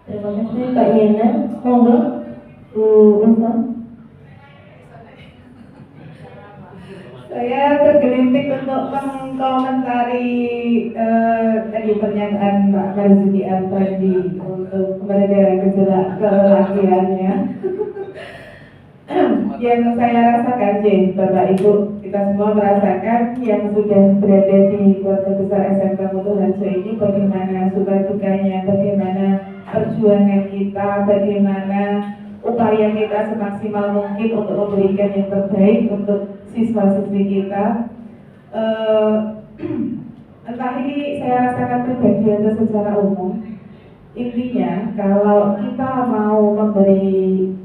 A: Terima kasih Pak Yena. Monggo Bu Ulfa.
H: Saya tergelintik untuk mengkomentari tadi pernyataan Pak Marzuki Alfandi untuk keberadaan gejolak kelelakiannya. Yang saya rasakan, Bapak Ibu, kita semua merasakan yang sudah berada di keluarga besar SMK Mutu Harjo ini, bagaimana suka dukanya, bagaimana perjuangan kita, bagaimana upaya kita semaksimal mungkin untuk memberikan yang terbaik untuk siswa-siswi kita. Entah ini saya rasakan pribadi atau secara umum. Intinya, kalau kita mau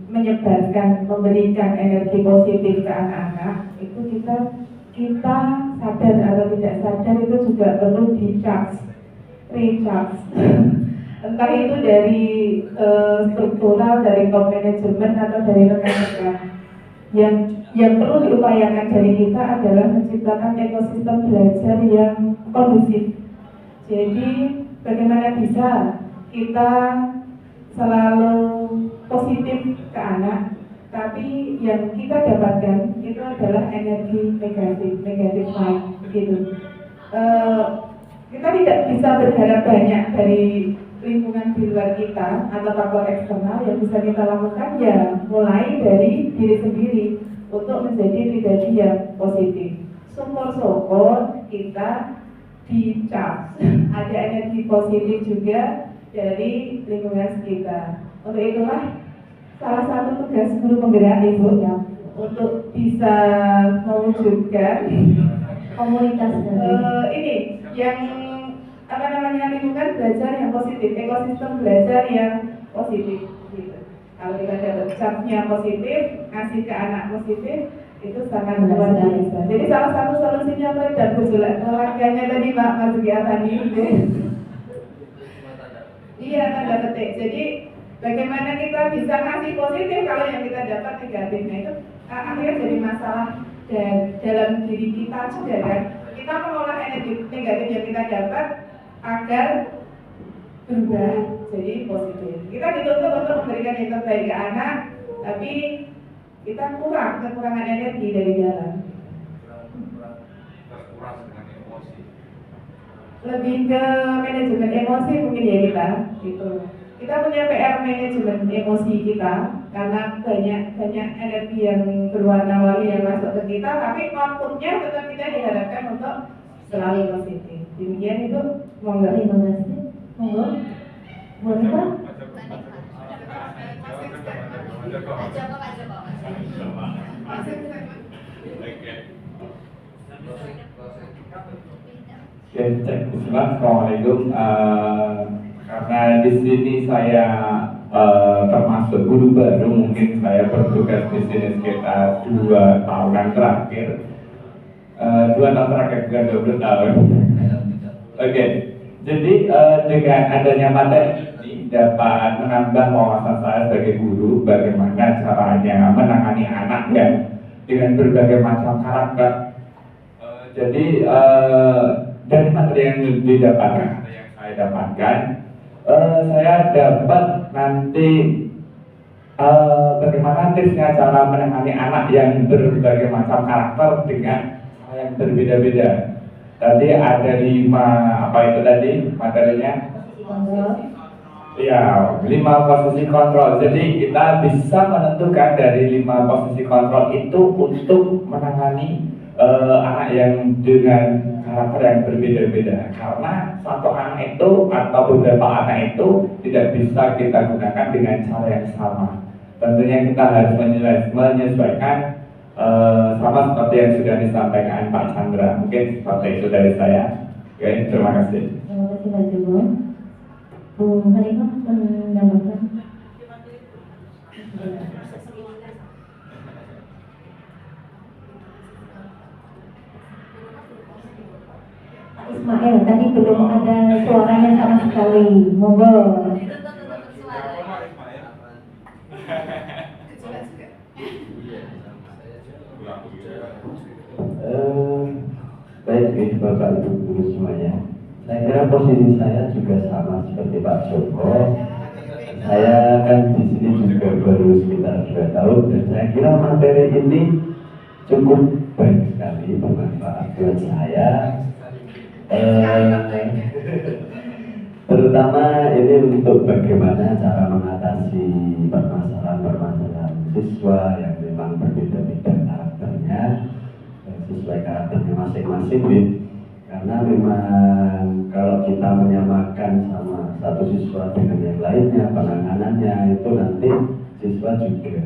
H: memberikan energi positif ke anak-anak, itu kita sadar atau tidak sadar itu juga perlu recharge. Entah itu dari struktural, dari top manajemen atau dari rekan-rekan. Yang perlu diupayakan dari kita adalah menciptakan ekosistem belajar yang kondusif. Jadi bagaimana bisa kita selalu positif ke anak, tapi yang kita dapatkan itu adalah energi negatif vibe gitu. Kita tidak bisa berharap banyak dari lingkungan di luar kita atau faktor eksternal. Yang bisa kita lakukan ya mulai dari diri sendiri untuk menjadi pribadi yang positif. Syukur kita di-charge, ada energi positif juga dari lingkungan sekitar. Untuk itulah salah satu tugas guru penggerak Ibu ya, untuk bisa mewujudkan
A: Komunitas
H: ini yang lingkungan belajar yang positif, ekosistem belajar yang positif gitu. Kalau kita dapat charge-nya positif, ngasih ke anak positif, itu sangat luar biasa. Jadi salah satu solusinya meredam gejolak kelelakiannya tadi Pak Marzuki Alfandi. Iya, tanda petik. Jadi bagaimana kita bisa ngasih positif kalau yang kita dapat negatifnya itu akhirnya jadi masalah dalam diri kita juga kan. Kita mengolah energi negatif yang kita dapat agar berubah jadi positif. Kita dituntut untuk memberikan yang terbaik ke anak, tapi kita kekurangan energi dari dalam. Lebih ke manajemen emosi mungkin ya kita, gitu. Kita punya PR manajemen emosi kita karena banyak energi yang berwarna-warni yang masuk ke kita, tapi outputnya tetap kita diharapkan untuk selalu positif. Demikian itu, monggo.
A: Terima kasih. Monggo. Boleh Pak?
C: Assalamualaikum. Karena di sini saya termasuk guru baru, mungkin saya bertugas di sini sekitar 2 tahunan terakhir. 2 tahun terakhir, bukan 20 tahun. Oke, jadi dengan adanya materi ini dapat menambah wawasan saya sebagai guru bagaimana caranya menangani anak dan dengan berbagai macam karakter. Jadi dari materi yang didapatkan, yang saya dapatkan, saya dapat nanti bagaimana tipsnya cara menangani anak yang berbagai macam karakter dengan yang berbeda-beda. Tadi ada 5 apa itu tadi materinya? Ya, 5 posisi kontrol. Jadi kita bisa menentukan dari 5 posisi kontrol itu untuk menangani anak yang dengan karakter yang berbeda-beda. Karena satu anak itu atau beberapa anak itu tidak bisa kita gunakan dengan cara yang sama. Tentunya kita harus menyesuaikan sama seperti yang sudah disampaikan Pak Chandra. Mungkin seperti itu dari saya. Oke, terima kasih.
A: Terima kasih Pak Jogo. Bu Hanifah menambahkan. Pak Ismail, tadi belum ada suaranya sama sekali. Monggo.
J: Baik, Bapak Ibu Guru semuanya. Saya kira posisi saya juga sama seperti Pak Joko. Saya kan di sini juga baru sekitar 2 tahun dan saya kira materi ini cukup baik sekali, bermanfaat buat saya. Terutama ini untuk bagaimana cara mengatasi permasalahan-permasalahan siswa yang memang berbeda-beda karakternya, sesuai karakternya masing-masing, karena memang kalau kita menyamakan sama satu siswa dengan yang lainnya, penanganannya itu nanti siswa juga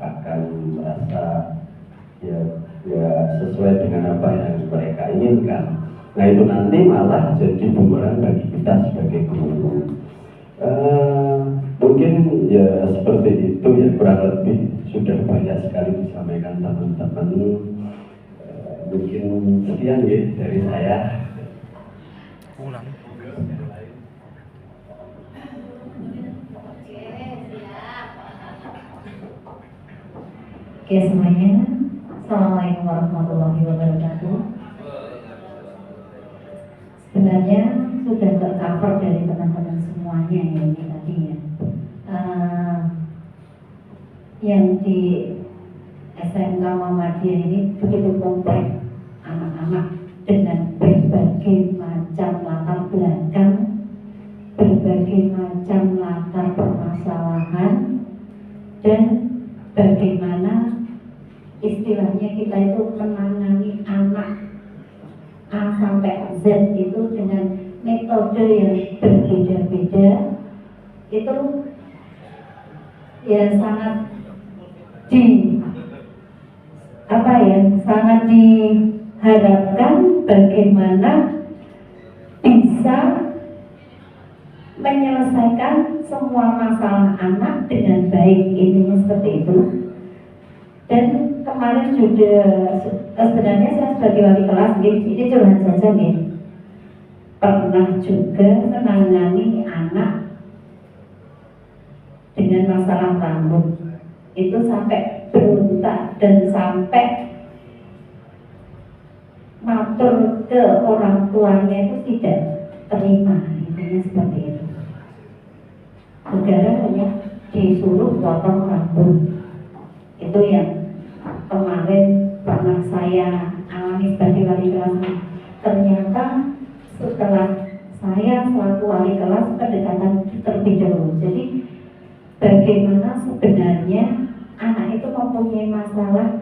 J: akan merasa ya sesuai dengan apa yang mereka inginkan. Nah itu nanti malah jadi bumerang bagi kita sebagai guru. Mungkin ya seperti itu ya, kurang lebih sudah banyak sekali disampaikan teman-teman. Mungkin sekian ya dari saya.
A: Oke semuanya, Assalamualaikum warahmatullahi wabarakatuh. Sebenarnya sudah tercover dari teman-teman semuanya ya ini tadi ya. Yang di SMK Muhammadiyah ini begitu kompleks, anak-anak dengan berbagai macam latar belakang, berbagai macam latar permasalahan, dan bagaimana istilahnya kita itu menangani anak A sampai Z itu dengan metode yang berbeda-beda. Itu ya sangat sangat diharapkan bagaimana bisa menyelesaikan semua masalah anak dengan baik, intinya seperti itu. Dan kemarin juga sebenarnya saya sebagai wali kelas, ini curhat saja nih, pernah juga menangani anak dengan masalah rambut itu sampai berontak dan sampai matur ke orang tuanya itu tidak terima, intinya seperti itu. Negara hanya disuruh potong rambut. Itu yang kemarin pernah saya alami sebagai wali kelas. Ternyata setelah saya selaku wali kelas pendekatan terlebih dahulu. Jadi bagaimana sebenarnya anak itu mempunyai masalah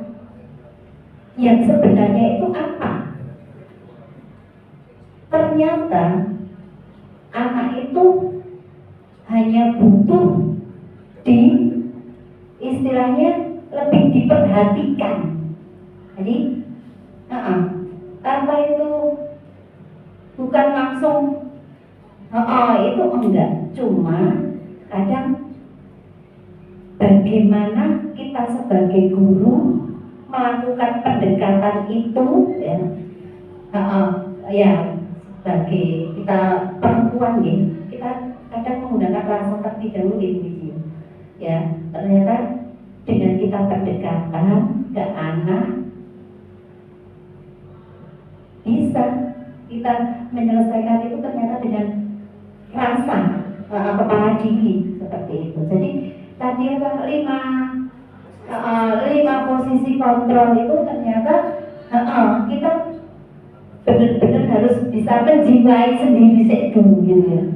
A: yang sebenarnya itu apa? Ternyata anak itu hanya butuh istilahnya lebih diperhatikan. Jadi tanpa itu bukan langsung itu enggak, cuma kadang bagaimana kita sebagai guru melakukan pendekatan itu ya sebagai kita perempuan nih, kita kadang menggunakan rasa terlebih dahulu di ya. Ternyata dengan kita pendekatan ke anak bisa kita menyelesaikan itu ternyata dengan rasa kepala dingin seperti itu. Jadi tadi apa 5 posisi kontrol itu ternyata kita benar-benar harus bisa menjiwai sendiri dulu gitu ya.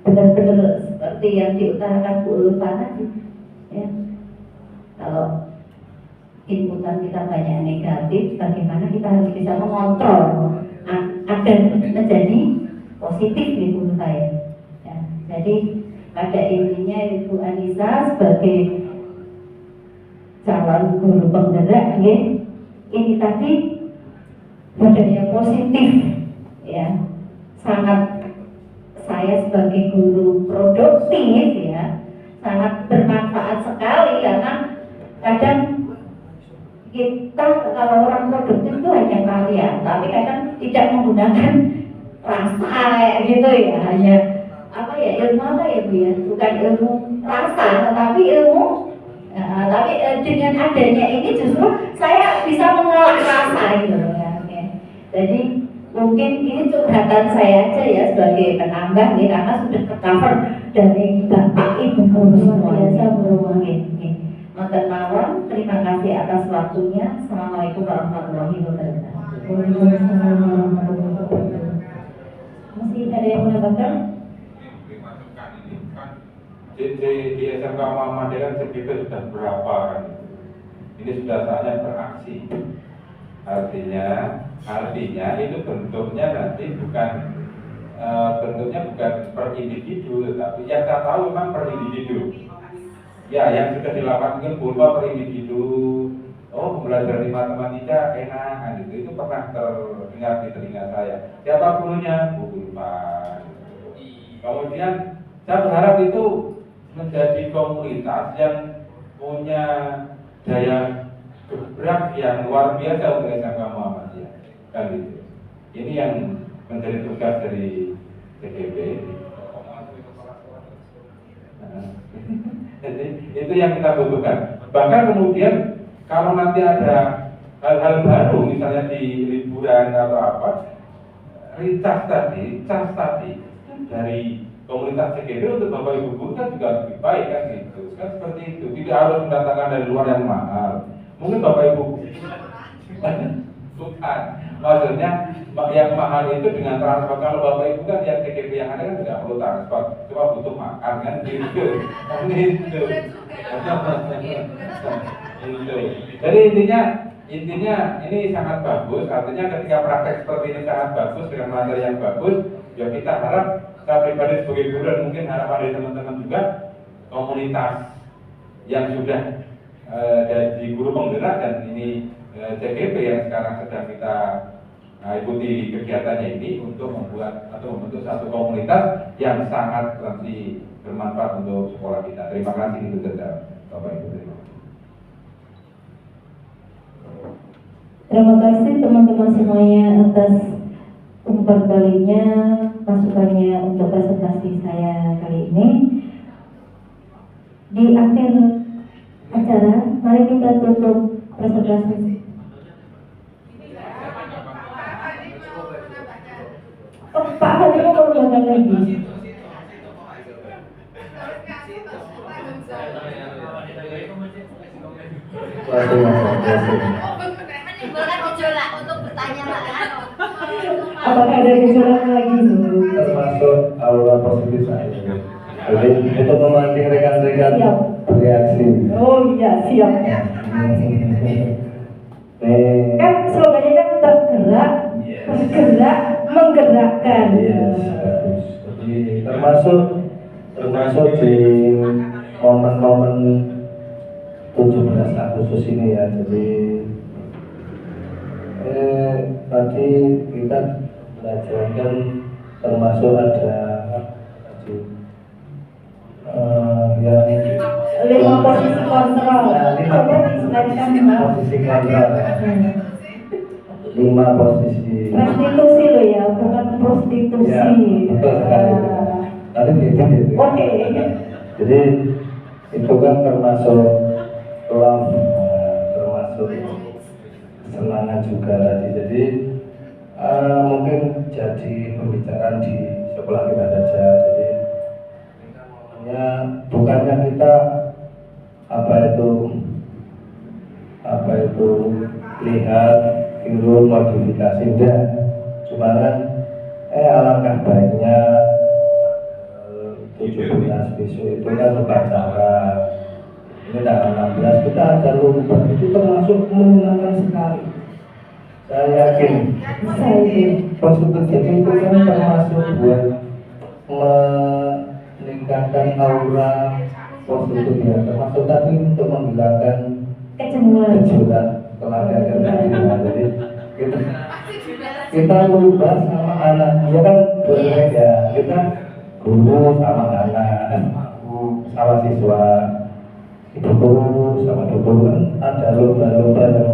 A: Benar-benar seperti yang diutarakan Bu Lutfa tadi ya. Kalau inputan kita banyak negatif, bagaimana kita harus bisa mengontrol agar menjadi positif menurut saya ya. Jadi pada intinya Ibu Anissa sebagai calon guru penggerak ya, ini tadi budaya positif ya, sangat saya sebagai guru produktif ya sangat bermanfaat sekali, karena kadang kita kalau orang produktif itu hanya karya, tapi kadang tidak menggunakan
F: rasa kayak gitu ya, hanya apa ya, ilmu apa ya Bu ya, bukan ilmu rasa tetapi ilmu tapi dengan adanya ini justru saya bisa mengolah rasa gitu ya. Jadi mungkin ini curhatan saya aja ya sebagai penambah nih, karena sudah tercover dari Bapak Ibu guru semua biasa berumah ini. Matur mawon, terima kasih atas waktunya. Assalamualaikum warahmatullahi wabarakatuh.
A: Waalaikumsalam warahmatullahi wabarakatuh. Masih ada yang menambahkan?
C: Di SMK Muhammadiyah kan segitu sudah berapa kan? Ini sudah saatnya beraksi. Artinya itu bentuknya nanti bukan per individu, tetapi yang saya tahu memang per individu. Ya, yang sudah dilakukan mungkin berupa per individu. Oh, belajar di matematika enak, kan gitu. Itu pernah terdengar di telinga saya. Siapa gurunya? Bu Guru Pak. Kemudian saya berharap itu menjadi komunitas yang punya daya gebrak yang luar biasa untuk SMK Muhammadiyah. Kan gitu. Ini yang menjadi tugas dari TGP. Jadi itu yang kita butuhkan. Bahkan kemudian kalau nanti ada hal-hal baru, misalnya di liburan atau apa, cas tadi dari komunitas TGP untuk Bapak Ibu guru kan juga lebih baik kan gitu. Kan seperti itu. Tidak harus mendatangkan dari luar yang mahal. Mungkin Bapak Ibu bukan. Maksudnya yang mahal itu dengan transport. Kalau Bapak Ibu kan yang TGP yang ada kan tidak perlu transport, cuma butuh makan kan gitu. Kan itu. Jadi intinya ini sangat bagus. Artinya ketika praktek seperti ini sangat bagus dengan materi yang bagus, ya kita harap, saya pribadi sebagai guru dan mungkin harapan dari teman-teman juga, komunitas yang sudah dari guru penggerak dan ini CGP yang sekarang sedang kita ikuti kegiatannya ini untuk membuat atau membentuk satu komunitas yang sangat nanti bermanfaat untuk sekolah kita. Terima kasih itu saja Bapak Ibu.
A: Terima kasih teman-teman semuanya atas umpan baliknya, masukannya untuk presentasi saya kali ini. Di akhir acara, mari kita tutup presentasi. Oh, Pak Hadi mau menambahkan lagi.
F: Menimbulkan gejolak untuk bertanya Pak.
A: Apakah ada gejolak lagi?
I: Termasuk aura positif saya. Jadi untuk memancing rekan-rekan bereaksi.
A: Oh iya, siap. Kan slogannya kan tergerak, bergerak, menggerakkan.
I: Jadi termasuk di momen-momen 17 Agustus ini ya. Jadi tadi kita belajarkan termasuk ada yang
A: 5 posisi kontrol.
I: Posisi kontrol. 5 posisi.
A: Restitusi loh ya, bukan prostitusi.
I: Ya, betul sekali. Nanti gitu.
A: Oke.
I: Jadi itu kan termasuk love, termasuk semangat juga tadi. Jadi mungkin jadi pembicaraan di sekolah kita saja. Jadi bukannya kita apa itu lihat tiru modifikasi udah, cuma kan alangkah baiknya 17 besok itu kan upacara, ini tanggal 16 kita ada lomba, itu termasuk menyenangkan sekali. Saya yakin positif itu kan termasuk buat meningkatkan aura positif ya, termasuk tadi untuk menghilangkan gejolak kelelahan tadi. Jadi kita merubah sama anak, dia kan boleh ya, kita guru sama anak, sama siswa, ibu guru sama guru kan ada lomba-lomba yang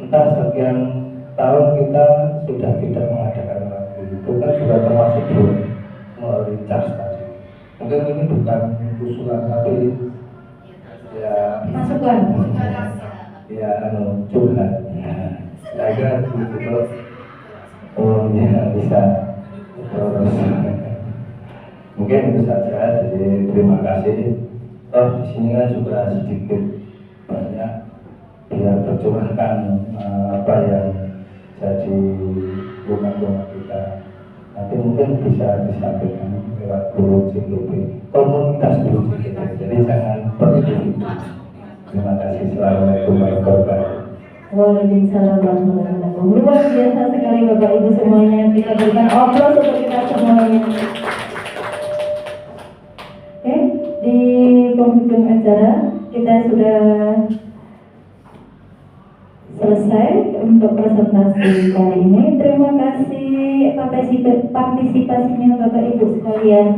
I: entah sekian tahun kita sudah tidak mengadakan lagi. itu kan juga termasuk merecharge tadi. Mungkin ini bukan usulan tapi ya
F: Masukan.
I: ya curhat. Saya kira begitu. Oh ya bisa terus. Mungkin itu saja. Jadi terima kasih. Di sini kan juga sedikit banyak biar tercurahkan apa yang jadi rumah-rumah kita. Nanti mungkin bisa disampaikan lewat guru CGP, komunitas guru CGP. Jadi jangan berindividu. Terima kasih. Assalamualaikum warahmatullahi wabarakatuh.
A: Waalaikumsalam warahmatullahi wabarakatuh. Luar biasa sekali Bapak Ibu semuanya. Kita berikan aplaus untuk kita semuanya. Oke, di penghujung acara kita sudah selesai untuk presentasi kali ini. Terima kasih partisipasinya Bapak Ibu sekalian.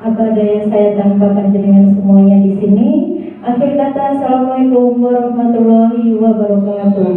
A: Apa daya saya tanpa panjenengan semuanya di sini. Akhir kata, assalamualaikum warahmatullahi wabarakatuh.